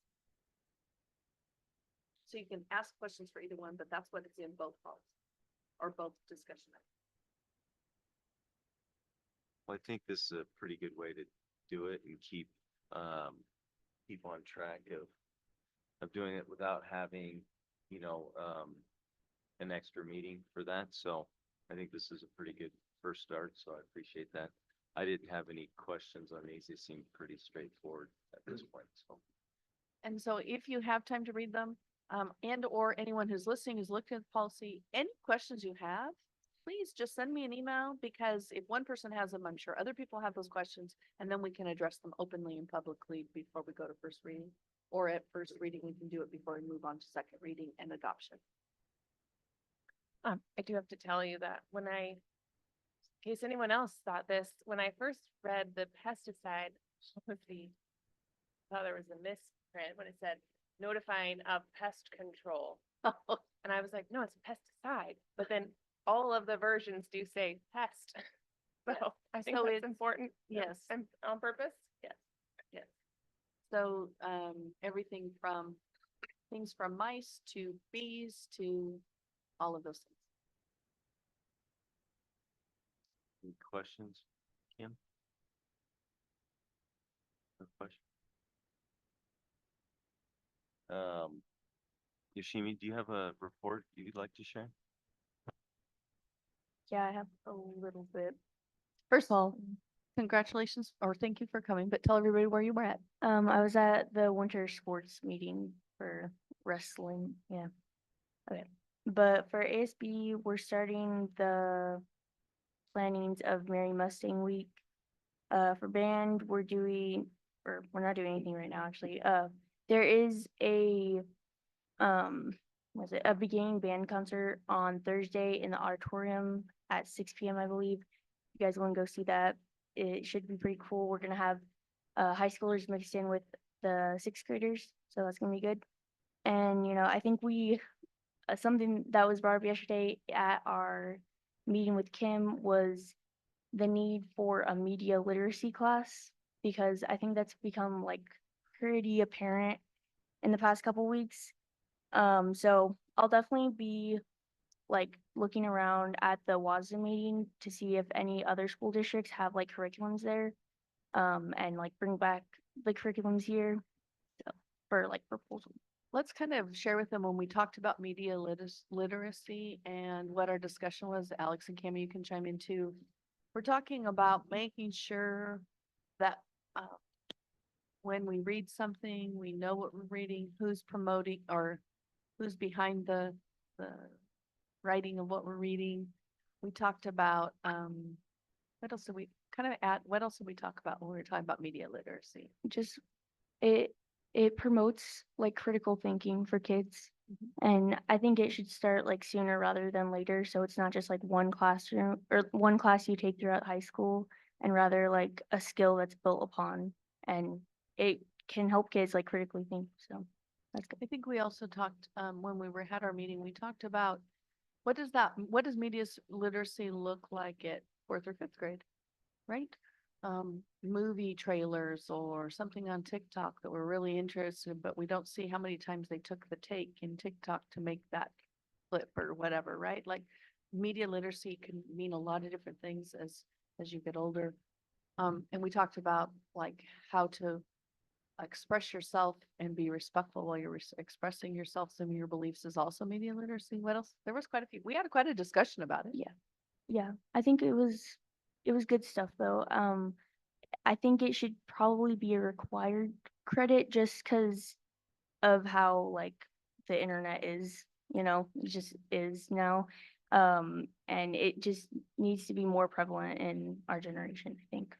So you can ask questions for either one, but that's what is in both policies or both discussion items. Well, I think this is a pretty good way to do it and keep on track of doing it without having, an extra meeting for that. So I think this is a pretty good first start, so I appreciate that. I didn't have any questions on these. They seem pretty straightforward at this point, so. And so if you have time to read them, and or anyone who's listening who's looked at the policy, any questions you have, please just send me an email, because if one person has them, I'm sure other people have those questions, and then we can address them openly and publicly before we go to first reading. Or at first reading, we can do it before we move on to second reading and adoption. I do have to tell you that in case anyone else thought this, when I first read the pesticide, thought there was a misprint when it said notifying of pest control. And I was like, no, it's a pesticide. But then all of the versions do say pest. So I think So that's it's- important. yes. And on purpose. Yes. So, everything from things from mice to bees to all of those things. Any questions, Kim? No question? Yoshimi, do you have a report you'd like to share? Yeah, I have a little bit. First of all, congratulations or thank you for coming, but tell everybody where you were at. I was at the winter sports meeting for wrestling, yeah. Okay, but for ASB, we're starting the plannings of Merry Mustang Week. For band, we're not doing anything right now, actually. There is a, a beginning band concert on Thursday in the auditorium at 6 p.m., I believe. If you guys want to go see that, it should be pretty cool. We're gonna have high schoolers mixed in with the sixth graders, so that's gonna be good. And I think something that was brought up yesterday at our meeting with Kim was the need for a media literacy class, because I think that's become like pretty apparent in the past couple weeks. So I'll definitely be like looking around at the WASDA meeting to see if any other school districts have like curriculums there, and like bring back the curriculums here for like proposal. Let's kind of share with them when we talked about media literacy and what our discussion was. Alex and Cami, you can chime in too. We're talking about making sure that when we read something, we know what we're reading, who's promoting or who's behind the writing of what we're reading. We talked about what else did we talk about when we were talking about media literacy? Just it promotes like critical thinking for kids. And I think it should start like sooner rather than later. So it's not just like one classroom or one class you take throughout high school, and rather like a skill that's built upon. And it can help kids like critically think, so that's good. I think we also talked, when had our meeting, we talked about what does literacy look like at fourth or fifth grade, right? Movie trailers or something on TikTok that we're really interested, in, but we don't see how many times they took the take in TikTok to make that clip or whatever, right? Like media literacy can mean a lot of different things as you get older. And we talked about like how to express yourself and be respectful while you're expressing yourself. Some of your beliefs is also media literacy. What else? There was quite a few. We had quite a discussion about it. Yeah, I think it was good stuff though. I think it should probably be a required credit just because of how like the internet is, it just is now. And it just needs to be more prevalent in our generation, I think.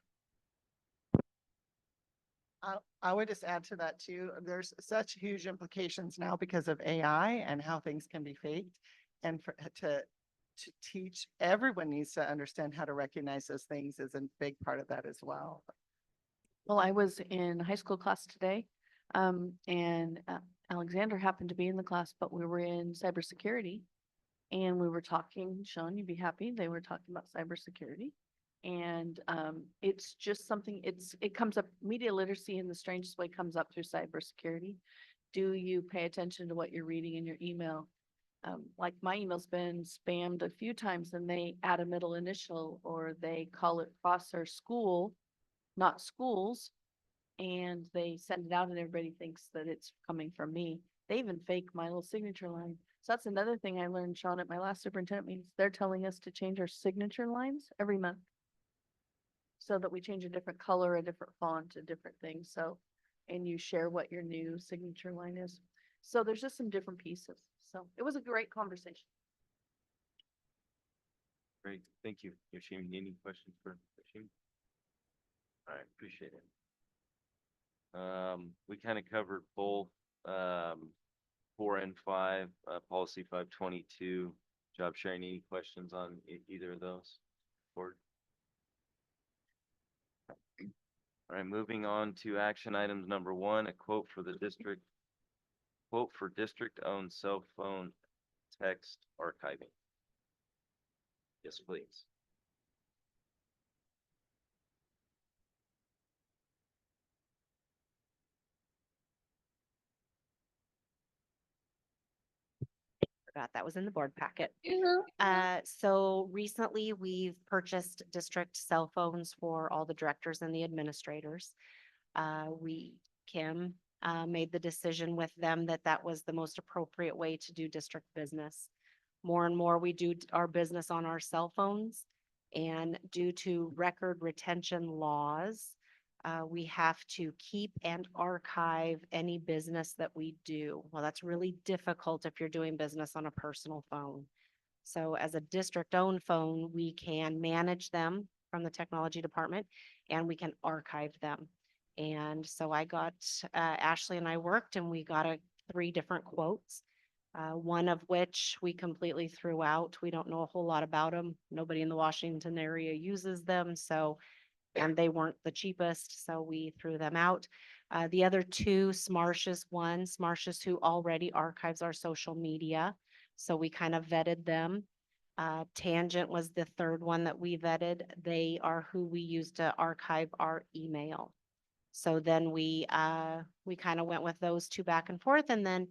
I would just add to that too. There's such huge implications now because of AI and how things can be faked. And to teach, everyone needs to understand how to recognize those things is a big part of that as well. Well, I was in high school class today, and Alexander happened to be in the class, but we were in cybersecurity. And we were talking, Sean, you'd be happy, they were talking about cybersecurity. And it's just something, it comes up, media literacy in the strangest way comes up through cybersecurity. Do you pay attention to what you're reading in your email? Like my email's been spammed a few times and they add a middle initial or they call it Prosser School, not schools. And they send it out and everybody thinks that it's coming from me. They even fake my little signature line. So that's another thing I learned, Sean, at my last superintendent meetings. They're telling us to change our signature lines every month. So that we change a different color, a different font, a different thing. So, and you share what your new signature line is. So there's just some different pieces. So it was a great conversation. Great, thank you. Yoshimi, any questions for Yoshimi? All right, appreciate it. We kind of covered both, 4 and 5, policy 522, job sharing. Any questions on either of those? Board? All right, moving on to action items number 1, a quote for district-owned cell phone text archiving. Yes, please. Forgot that was in the board packet. So recently we've purchased district cell phones for all the directors and the administrators. Kim made the decision with them that that was the most appropriate way to do district business. More and more we do our business on our cell phones, and due to record retention laws, we have to keep and archive any business that we do. Well, that's really difficult if you're doing business on a personal phone. So as a district-owned phone, we can manage them from the technology department and we can archive them. And so Ashley and I worked and we got 3 different quotes. One of which we completely threw out. We don't know a whole lot about them. Nobody in the Washington area uses them. And they weren't the cheapest, so we threw them out. The other 2, Smartious one, Smartious who already archives our social media. So we kind of vetted them. Tangent was the 3rd one that we vetted. They are who we use to archive our email. So then we kind of went with those 2 back and forth, and then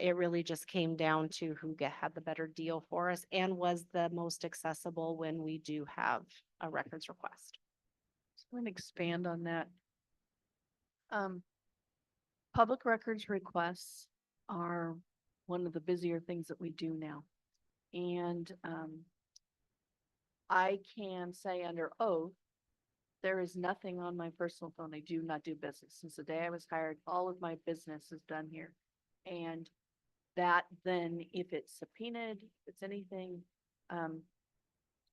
it really just came down to who had the better deal for us and was the most accessible when we do have a records request. I'm going to expand on that. Public records requests are one of the busier things that we do now. And I can say under oath, there is nothing on my personal phone. I do not do business. Since the day I was hired, all of my business is done here. And that then, if it's subpoenaed, if it's anything,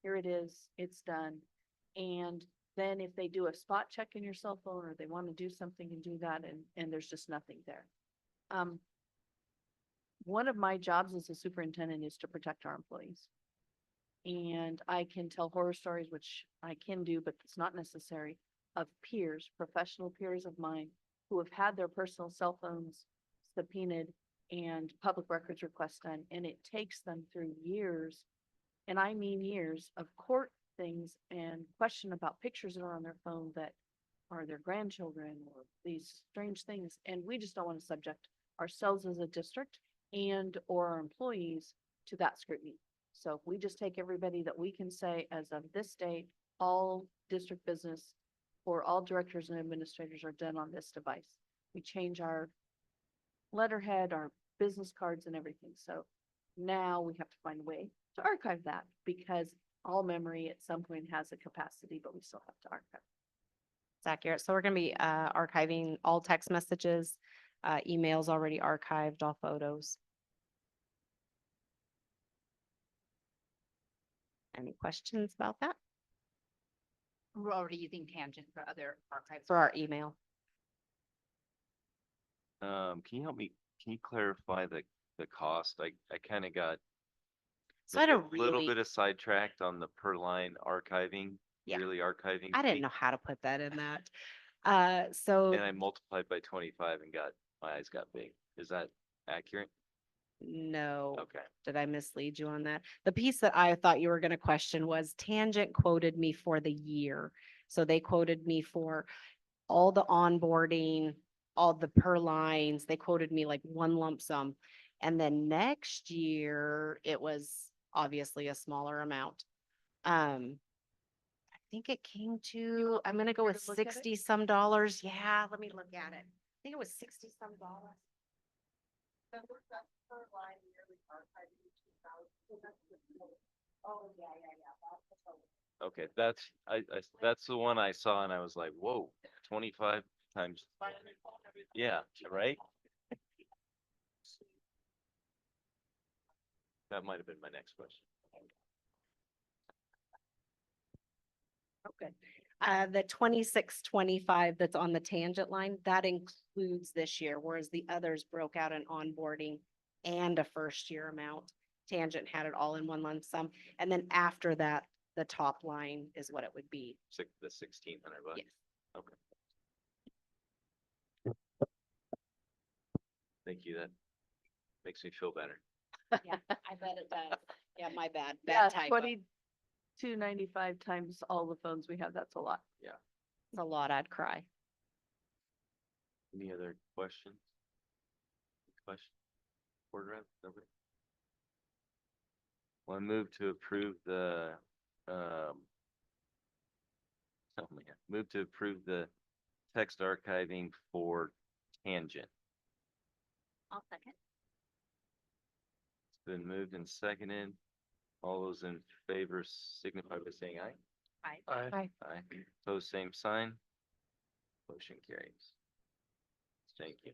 here it is, it's done. And then if they do a spot check in your cell phone or they want to do something and do that and there's just nothing there. One of my jobs as a superintendent is to protect our employees. And I can tell horror stories, which I can do, but it's not necessary, of peers, professional peers of mine who have had their personal cell phones subpoenaed and public records requests done, and it takes them through years, and I mean years of court things and question about pictures that are on their phone that are their grandchildren or these strange things, and we just don't want to subject ourselves as a district and or our employees to that scrutiny. So if we just take everybody that we can say as of this date, all district business or all directors and administrators are done on this device. We change our letterhead, our business cards and everything. So now we have to find a way to archive that because all memory at some point has a capacity, but we still have to archive. It's accurate. So we're gonna be archiving all text messages, emails already archived, all photos. Any questions about that We're already using Tangent for other archives. for our email? Can you help me, can you clarify the cost? I kind of got So I had a little really, bit of sidetracked on the per line archiving, Yeah. yearly archiving. I didn't fee, know how to put that in that. So And I multiplied by 25 and my eyes got big. Is that accurate? no. Okay. Did I mislead you on that? The piece that I thought you were gonna question was Tangent quoted me for the year. So they quoted me for all the onboarding, all the per lines. They quoted me like one lump sum. And then next year, it was obviously a smaller amount. I think it came to, I'm gonna go here with to look at it? 60 some dollars. Yeah, let me look at it. I think it was 60 some dollars. Oh, yeah. Okay, that's the one I saw and I was like, whoa, 25 times. Yeah, right? That might have been my next question. Okay. The 2625 that's on the Tangent line, that includes this year, whereas the others broke out an onboarding and a first year amount. Tangent had it all in one lump sum. And then after that, the top line is what it would be. The 1,600 bucks. Yes. Okay. Thank you. That makes me feel better. Yeah, I bet it does. Yeah, my bad. Yeah, Bad typo. 22.95 times all the phones we have, that's a lot. It's a lot, I'd cry. Any other questions? Question? Board rep, nobody? Well, I move to approve the, move to approve the text archiving for Tangent. I'll second. It's been moved and seconded. All those in favor signify by saying aye. Aye. Aye. Aye. Pose same sign. Motion carries. Thank you.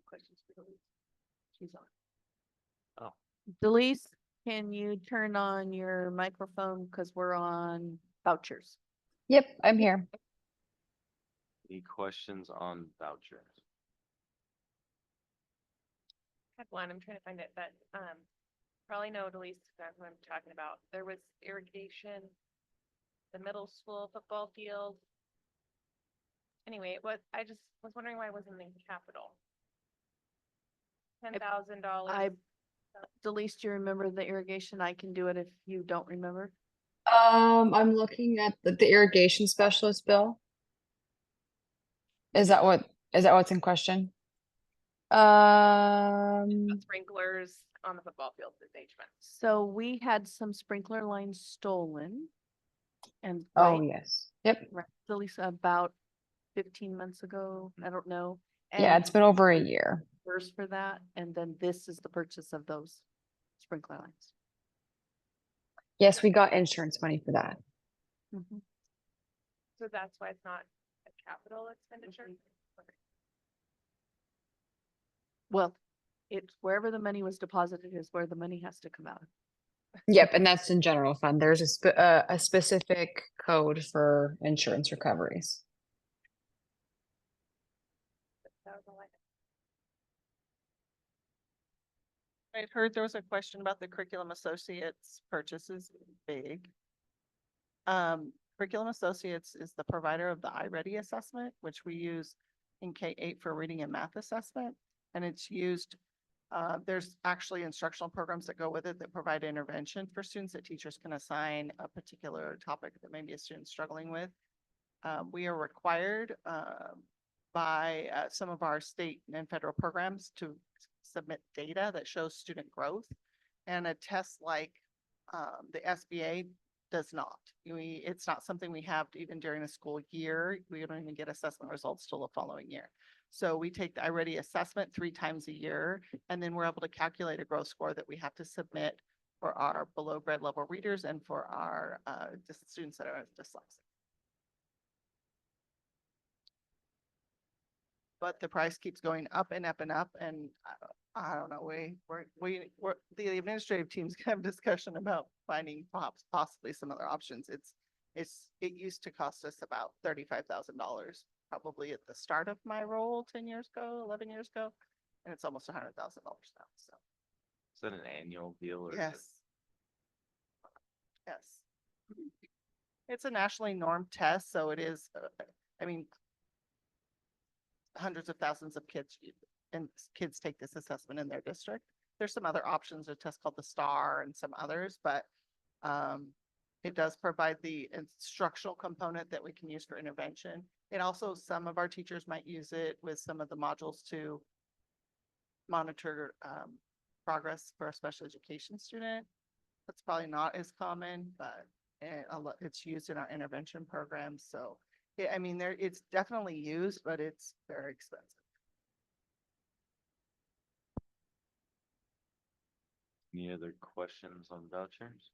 Questions for Delise? She's on. Oh. Delise, can you turn on your microphone because we're on vouchers? Yep, I'm here. Any questions on vouchers? I have one, I'm trying to find it, but, probably know Delise, that's what I'm talking about. There was irrigation, the middle school football field. Anyway, I just was wondering why it wasn't in capital. $10,000. Delise, do you remember the irrigation? I can do it if you don't remember. I'm looking at the irrigation specialist bill. Is that what's in question? Sprinklers on the football field this HVAC. So we had some sprinkler lines stolen. And Oh, right, yes. Yep. right, Delise, about 15 months ago, I don't know. Yeah, and it's been over a year. First for that, and then this is the purchase of those sprinkler lines. Yes, we got insurance money for that. So that's why it's not a capital expenditure? Okay. Well, it's wherever the money was deposited is where the money has to come out. Yep, and that's in general fund. There's a specific code for insurance recoveries. That was all I I'd heard there was a question about the Curriculum Associates purchases big. Curriculum Associates is the provider of the iReady assessment, which we use in K-8 for reading and math assessment. And it's used, there's actually instructional programs that go with it that provide intervention for students that teachers can assign a particular topic that maybe a student's struggling with. We are required by some of our state and federal programs to submit data that shows student growth. And a test like the SBA does not. It's not something we have even during the school year. We don't even get assessment results till the following year. So we take the iReady assessment 3 times a year, and then we're able to calculate a growth score that we have to submit for our below grade level readers and for our students that are dyslexic. But the price keeps going up and up and up, and I don't know, we're, the administrative teams can have discussion about finding possibly some other options. It used to cost us about $35,000, probably at the start of my role 10 years ago, 11 years ago, and it's almost $100,000 now, so. Is that an annual deal or? is it- Yes. Yes. It's a nationally normed test, so it is, I mean, hundreds of thousands of kids take this assessment in their district. There's some other options, a test called the STAR and some others, but it does provide the instructional component that we can use for intervention. It also, some of our teachers might use it with some of the modules to monitor progress for a special education student. That's probably not as common, but it's used in our intervention programs. So, yeah, I mean, it's definitely used, but it's very expensive. Any other questions on vouchers?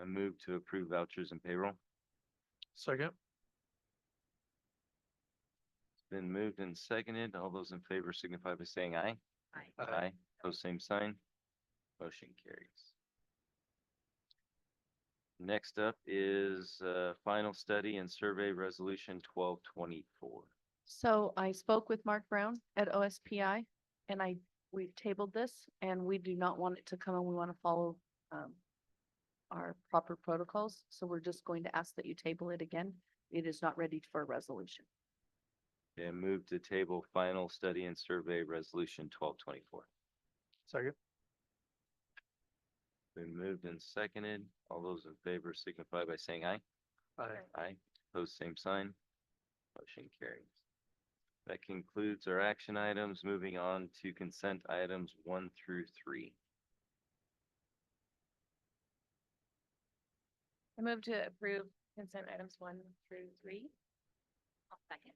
I move to approve vouchers and payroll. Second. It's been moved and seconded. All those in favor signify by saying aye. Aye. Aye. Pose same sign. Motion carries. Next up is final study and survey resolution 1224. So I spoke with Mark Brown at OSPI and we've tabled this and we do not want it to come and we want to follow our proper protocols. So we're just going to ask that you table it again. It is not ready for a resolution. And move to table final study and survey resolution 1224. Second. Been moved and seconded. All those in favor signify by saying aye. Aye. Aye. Pose same sign. Motion carries. That concludes our action items. Moving on to consent items 1 through 3. I move to approve consent items 1 through 3. I'll second.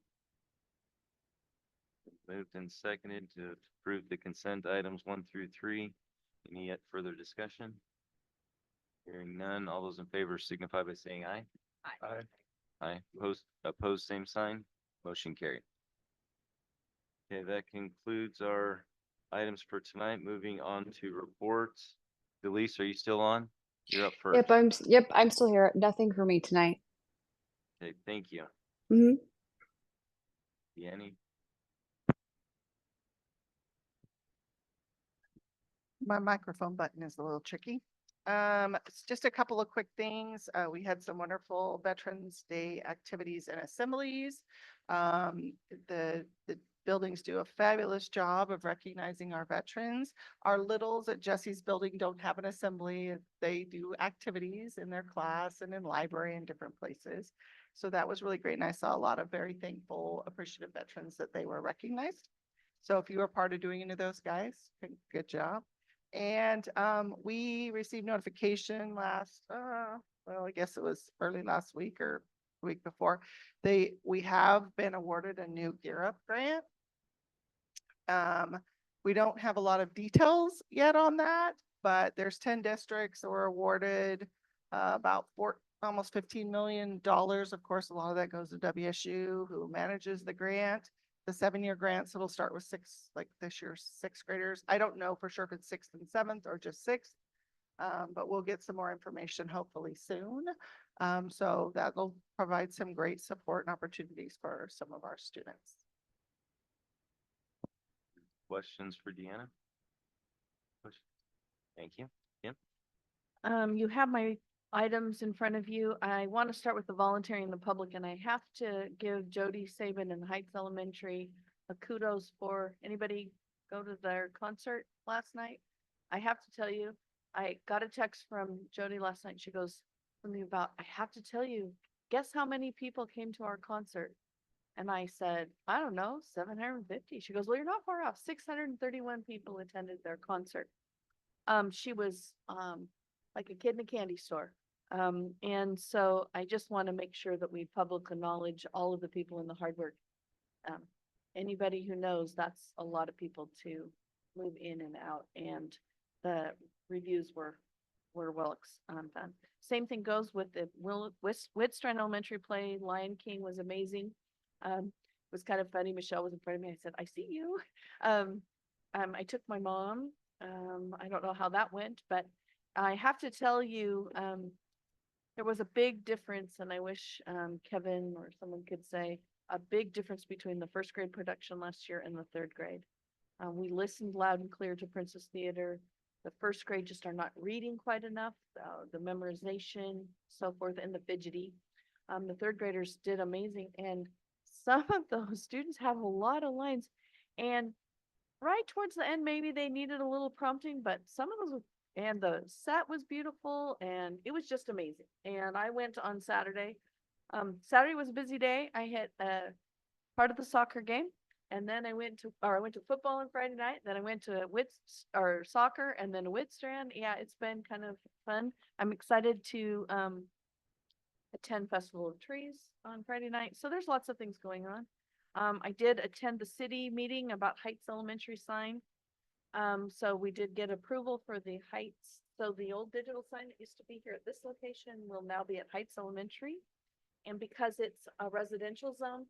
Moved and seconded to approve the consent items 1 through 3. Any yet further discussion? Hearing none, all those in favor signify by saying aye. Aye. Aye. Opposed, same sign. Motion carried. Okay, that concludes our items for tonight. Moving on to reports. Delise, are you still on? You're up first. Yep, I'm still here. Nothing for me tonight. Okay, thank you. Hmm. Deanne? My microphone button is a little tricky. It's just a couple of quick things. We had some wonderful Veterans Day activities and assemblies. The buildings do a fabulous job of recognizing our veterans. Our littles at Jesse's building don't have an assembly. They do activities in their class and in library and different places. So that was really great. And I saw a lot of very thankful, appreciative veterans that they were recognized. So if you were part of doing any of those, guys, good job. And we received notification last, well, I guess it was early last week or week before. We have been awarded a new Gear Up grant. We don't have a lot of details yet on that, but there's 10 districts that were awarded about almost $15 million. Of course, a lot of that goes to WSU, who manages the grant. The 7-year grants, it'll start with like this year's 6th graders. I don't know for sure if it's 6th and 7th or just 6th, but we'll get some more information hopefully soon. So that'll provide some great support and opportunities for some of our students. Questions for Deanna? Thank you. Kim? You have my items in front of you. I want to start with the voluntary and the public, and I have to give Jody Saban and Heights Elementary a kudos for, anybody go to their concert last night? I have to tell you, I got a text from Jody last night. She goes something about, I have to tell you, guess how many people came to our concert? And I said, I don't know, 750. She goes, well, you're not far off. 631 people attended their concert. She was like a kid in a candy store. And so I just want to make sure that we public acknowledge all of the people in the hard work. Anybody who knows, that's a lot of people to move in and out, and the reviews were done. Same thing goes with the Whitstrand Elementary play. Lion King was amazing. It was kind of funny. Michelle was in front of me. I said, I see you. I took my mom. I don't know how that went, but I have to tell you, there was a big difference, and I wish Kevin or someone could say a big difference between the first grade production last year and the third grade. We listened loud and clear to Princess Theater. The first grade just are not reading quite enough, the memorization, so forth, and the fidgety. The third graders did amazing, and some of those students have a lot of lines, and right towards the end, maybe they needed a little prompting, but some of those, and the set was beautiful, and it was just amazing. And I went on Saturday. Saturday was a busy day. I hit part of the soccer game, and then I went to football on Friday night. Then I went to soccer, and then Whitstrand. Yeah, it's been kind of fun. I'm excited to attend Festival of Trees on Friday night. So there's lots of things going on. I did attend the city meeting about Heights Elementary sign. So we did get approval for the Heights. So the old digital sign that used to be here at this location will now be at Heights Elementary. And because it's a residential zone,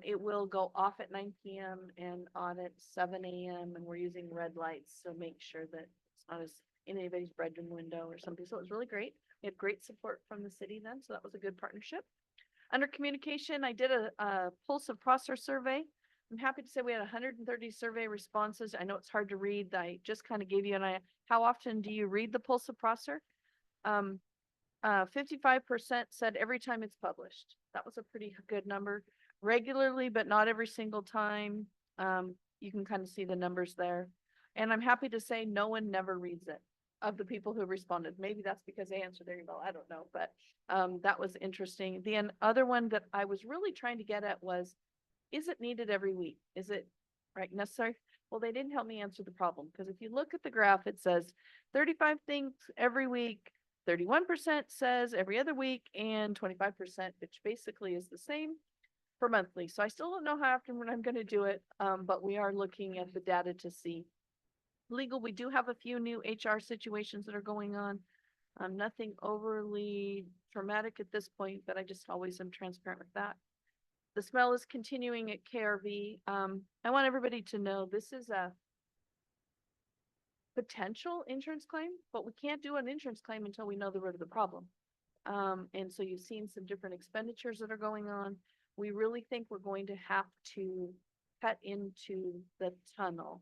it will go off at 9 p.m. and on at 7 a.m. And we're using red lights to make sure that it's not as in anybody's bedroom window or something. So it was really great. We had great support from the city then. So that was a good partnership. Under communication, I did a pulse of Prosser survey. I'm happy to say we had 130 survey responses. I know it's hard to read. I just kind of gave you an idea. How often do you read the pulse of Prosser? 55% said every time it's published. That was a pretty good number. Regularly, but not every single time. You can kind of see the numbers there. And I'm happy to say no one never reads it of the people who responded. Maybe that's because they answered their email. I don't know, but that was interesting. The other one that I was really trying to get at was, is it needed every week? Is it necessary? Well, they didn't help me answer the problem, because if you look at the graph, it says 35 things every week, 31% says every other week, and 25%, which basically is the same for monthly. So I still don't know how often I'm going to do it, but we are looking at the data to see. Legal, we do have a few new HR situations that are going on. Nothing overly traumatic at this point, but I just always am transparent with that. The smell is continuing at KRV. I want everybody to know this is a potential insurance claim, but we can't do an insurance claim until we know the root of the problem. And so you've seen some different expenditures that are going on. We really think we're going to have to cut into the tunnel.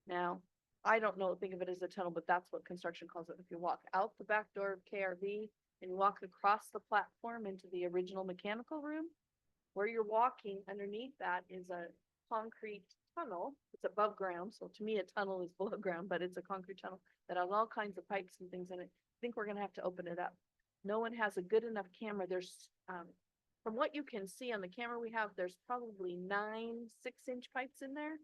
Now, I don't think of it as a tunnel, but that's what construction calls it. If you walk out the back door of KRV and you walk across the platform into the original mechanical room, where you're walking underneath that is a concrete tunnel. It's above ground. So to me, a tunnel is below ground, but it's a concrete tunnel that has all kinds of pipes and things in it. I think we're going to have to open it up. No one has a good enough camera. There's, from what you can see on the camera we have, there's probably 9 6-inch pipes in there,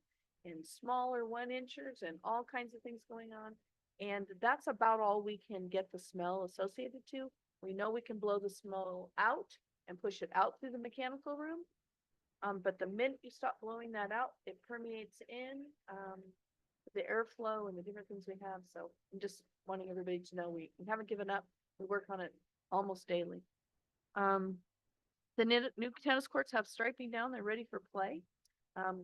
and smaller 1-inchers, and all kinds of things going on. And that's about all we can get the smell associated to. We know we can blow the smell out and push it out through the mechanical room. But the minute you stop blowing that out, it permeates in the airflow and the different things we have. So I'm just wanting everybody to know we haven't given up. We work on it almost daily. The new tennis courts have striping down. They're ready for play.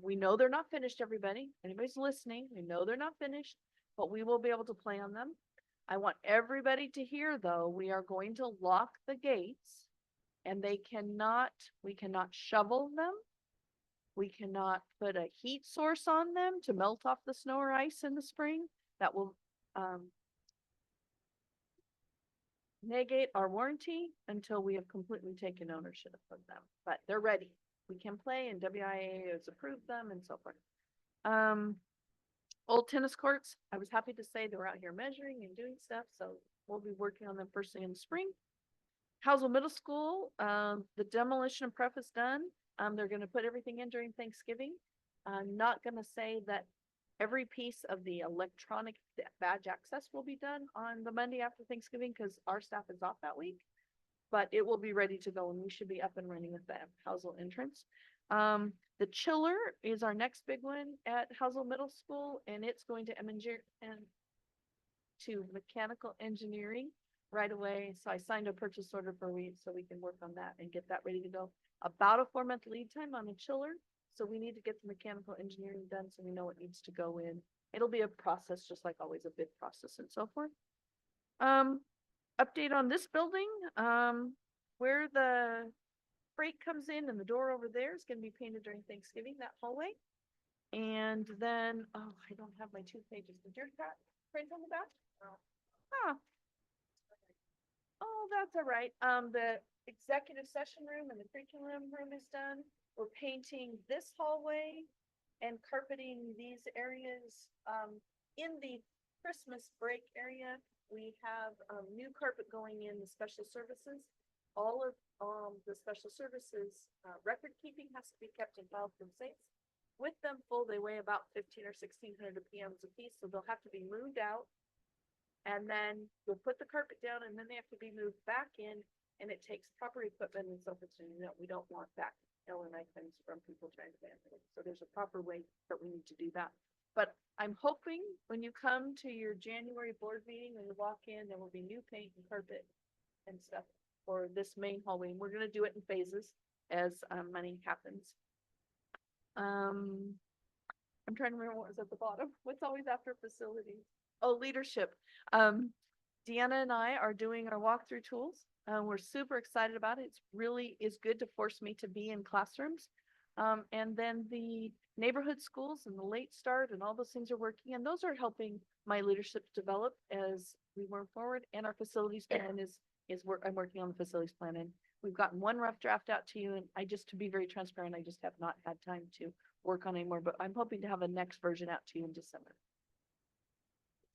We know they're not finished, everybody. Anybody's listening, we know they're not finished, but we will be able to play on them. I want everybody to hear, though, we are going to lock the gates, and we cannot shovel them. We cannot put a heat source on them to melt off the snow or ice in the spring. That will negate our warranty until we have completely taken ownership of them, but they're ready. We can play and WIA has approved them and so forth. Old tennis courts, I was happy to say they were out here measuring and doing stuff, so we'll be working on them first thing in the spring. Housel Middle School, the demolition and prep is done. They're gonna put everything in during Thanksgiving. I'm not gonna say that every piece of the electronic badge access will be done on the Monday after Thanksgiving, because our staff is off that week. But it will be ready to go and we should be up and running with the Housel entrance. The chiller is our next big one at Housel Middle School, and it's going to to mechanical engineering right away. So I signed a purchase order for we, so we can work on that and get that ready to go. About a 4-month lead time on a chiller. So we need to get the mechanical engineering done so we know what needs to go in. It'll be a process, just like always, a bid process and so forth. Update on this building, where the freight comes in and the door over there is gonna be painted during Thanksgiving, that hallway. And then, oh, I don't have my 2 pages. Did yours print on the back? Huh. Oh, that's all right. The executive session room and the curriculum room is done. We're painting this hallway and carpeting these areas. In the Christmas break area, we have new carpet going in the special services. All of the special services record keeping has to be kept in file from saints. With them full, they weigh about 1,500 or 1,600 PMs a piece, so they'll have to be moved out. And then we'll put the carpet down, and then they have to be moved back in, and it takes proper equipment and so forth. We don't want back Ellen items from people trying to vandalize. So there's a proper way that we need to do that. But I'm hoping when you come to your January board meeting, when you walk in, there will be new paint and carpet and stuff for this main hallway. And we're gonna do it in phases as money happens. I'm trying to remember what was at the bottom. What's always after facilities? Oh, leadership. Deanna and I are doing our walkthrough tools. We're super excited about it. It's really is good to force me to be in classrooms. And then the neighborhood schools and the late start and all those things are working, and those are helping my leadership develop as we move forward. And our facilities plan I'm working on the facilities plan, and we've gotten one rough draft out to you, and to be very transparent, I just have not had time to work on anymore, but I'm hoping to have a next version out to you in December.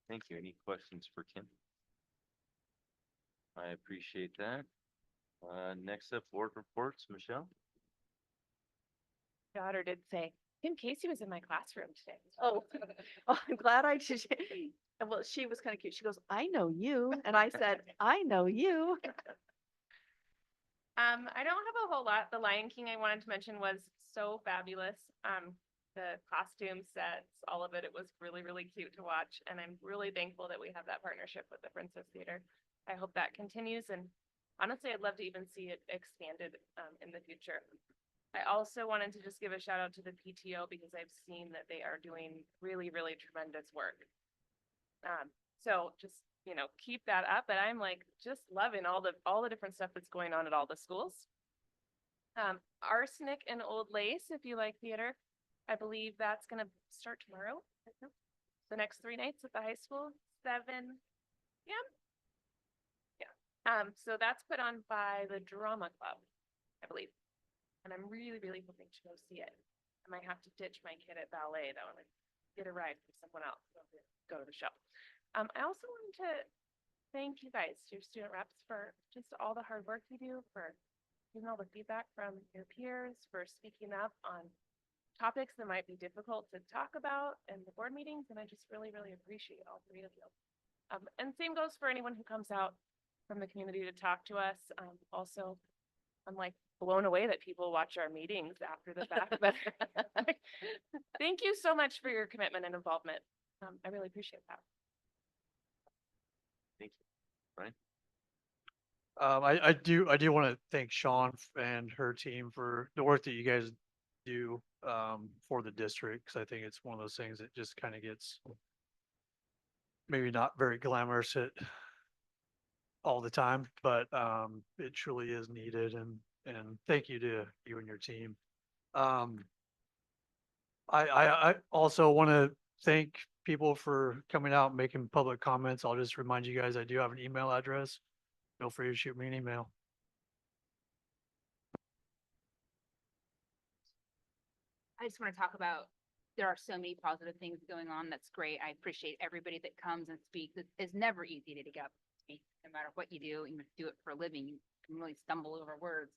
Thank you. Any questions for Kim? I appreciate that. Next up, board reports, Michelle. Daughter did say, Kim Casey was in my classroom today. Oh, I'm glad I did. Well, she was kind of cute. She goes, "I know you," and I said, "I know you." I don't have a whole lot. The Lion King I wanted to mention was so fabulous. The costume sets, all of it, it was really, really cute to watch. And I'm really thankful that we have that partnership with the Princess Theater. I hope that continues. And honestly, I'd love to even see it expanded in the future. I also wanted to just give a shout out to the PTO because I've seen that they are doing really, really tremendous work. So just, keep that up. But I'm like, just loving all the different stuff that's going on at all the schools. Arsenic and Old Lace, if you like theater, I believe that's gonna start tomorrow. The next 3 nights at the high school, 7 p.m. Yeah. So that's put on by the drama club, I believe. And I'm really, really hoping to go see it. I might have to ditch my kid at ballet though and get a ride from someone else to go to the show. I also wanted to thank you guys, your student reps, for just all the hard work you do, for getting all the feedback from your peers, for speaking up on topics that might be difficult to talk about in the board meetings. And I just really, really appreciate all 3 of you. And same goes for anyone who comes out from the community to talk to us. Also, I'm like blown away that people watch our meetings after the fact, but thank you so much for your commitment and involvement. I really appreciate that. Thank you. Brian? I do want to thank Sean and her team for the work that you guys do for the district, because I think it's one of those things that just kind of gets maybe not very glamorous all the time, but it truly is needed, and thank you to you and your team. I also want to thank people for coming out and making public comments. I'll just remind you guys, I do have an email address. feel free to shoot me an email. I just want to talk about, there are so many positive things going on. That's great. I appreciate everybody that comes and speaks. It's never easy to get up and speak, no matter what you do, even if you do it for a living, you can really stumble over words.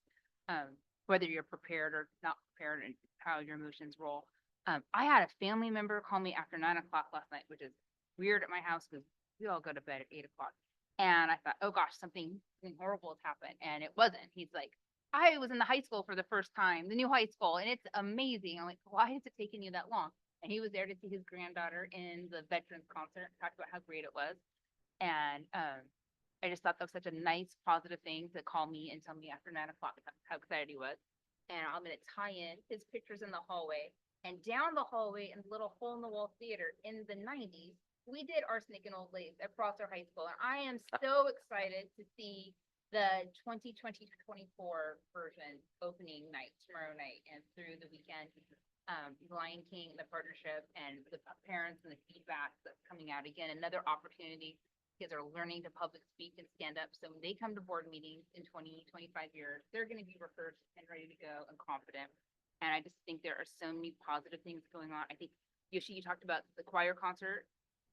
Whether you're prepared or not prepared and how your emotions roll. I had a family member call me after 9 o'clock last night, which is weird at my house because we all go to bed at 8 o'clock. And I thought, oh gosh, something horrible has happened. And it wasn't. He's like, I was in the high school for the first time, the new high school, and it's amazing. I'm like, why has it taken you that long? And he was there to see his granddaughter in the veterans concert, talked about how great it was. And I just thought that was such a nice, positive thing to call me and tell me after 9 o'clock how excited he was. And I'm gonna tie in his pictures in the hallway, and down the hallway in the little hole in the wall theater in the 90s, we did Arsenic and Old Lace at Prosser High School. And I am so excited to see the 2024 version opening night tomorrow night and through the weekend. Lion King, the partnership, and the parents and the feedback that's coming out. Again, another opportunity. Kids are learning to public speak and stand up. So when they come to board meetings in 20, 25 years, they're going to be rehearsed and ready to go and confident. And I just think there are so many positive things going on. I think, Yoshi, you talked about the choir concert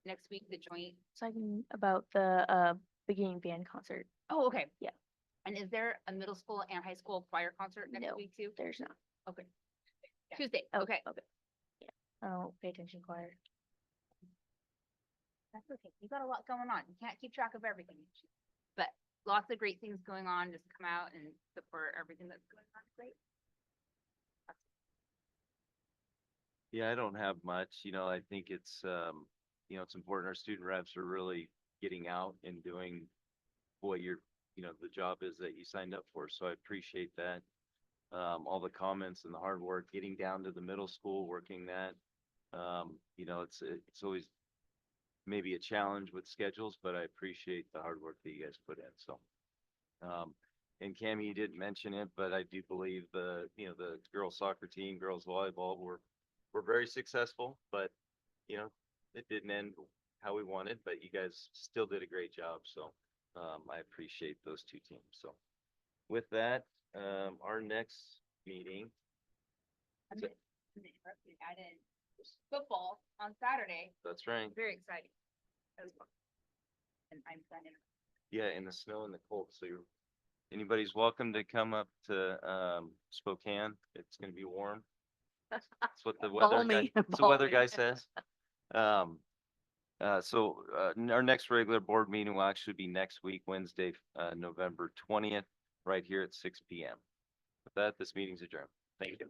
next week, the joint. Talking about the beginning band concert. Oh, okay. Yeah. And is there a middle school and high school choir concert next No. week too? There's not. Okay. Tuesday. Oh, Okay. Okay. Yeah. I don't pay attention choir. That's okay. You got a lot going on. You can't keep track of everything. But lots of great things going on. Just come out and support everything that's going on. Great. Yeah, I don't have much, I think it's, it's important our student reps are really getting out and doing what the job is that you signed up for. So I appreciate that. All the comments and the hard work, getting down to the middle school, working that. It's always maybe a challenge with schedules, but I appreciate the hard work that you guys put in. So, and Cammie, you didn't mention it, but I do believe the girls soccer team, girls volleyball were very successful, but it didn't end how we wanted, but you guys still did a great job. So, I appreciate those two teams. So with that, our next meeting. I didn't. Football on Saturday. That's right. Very exciting. That was fun. And I'm signing. Yeah, in the snow and the cold. So anybody's welcome to come up to Spokane. It's gonna be warm. That's what the weather guy, Balmy, that's the weather balmy. guy says. So our next regular board meeting will actually be next week, Wednesday, November 20th, right here at 6 p.m. With that, this meeting's adjourned. Thank you.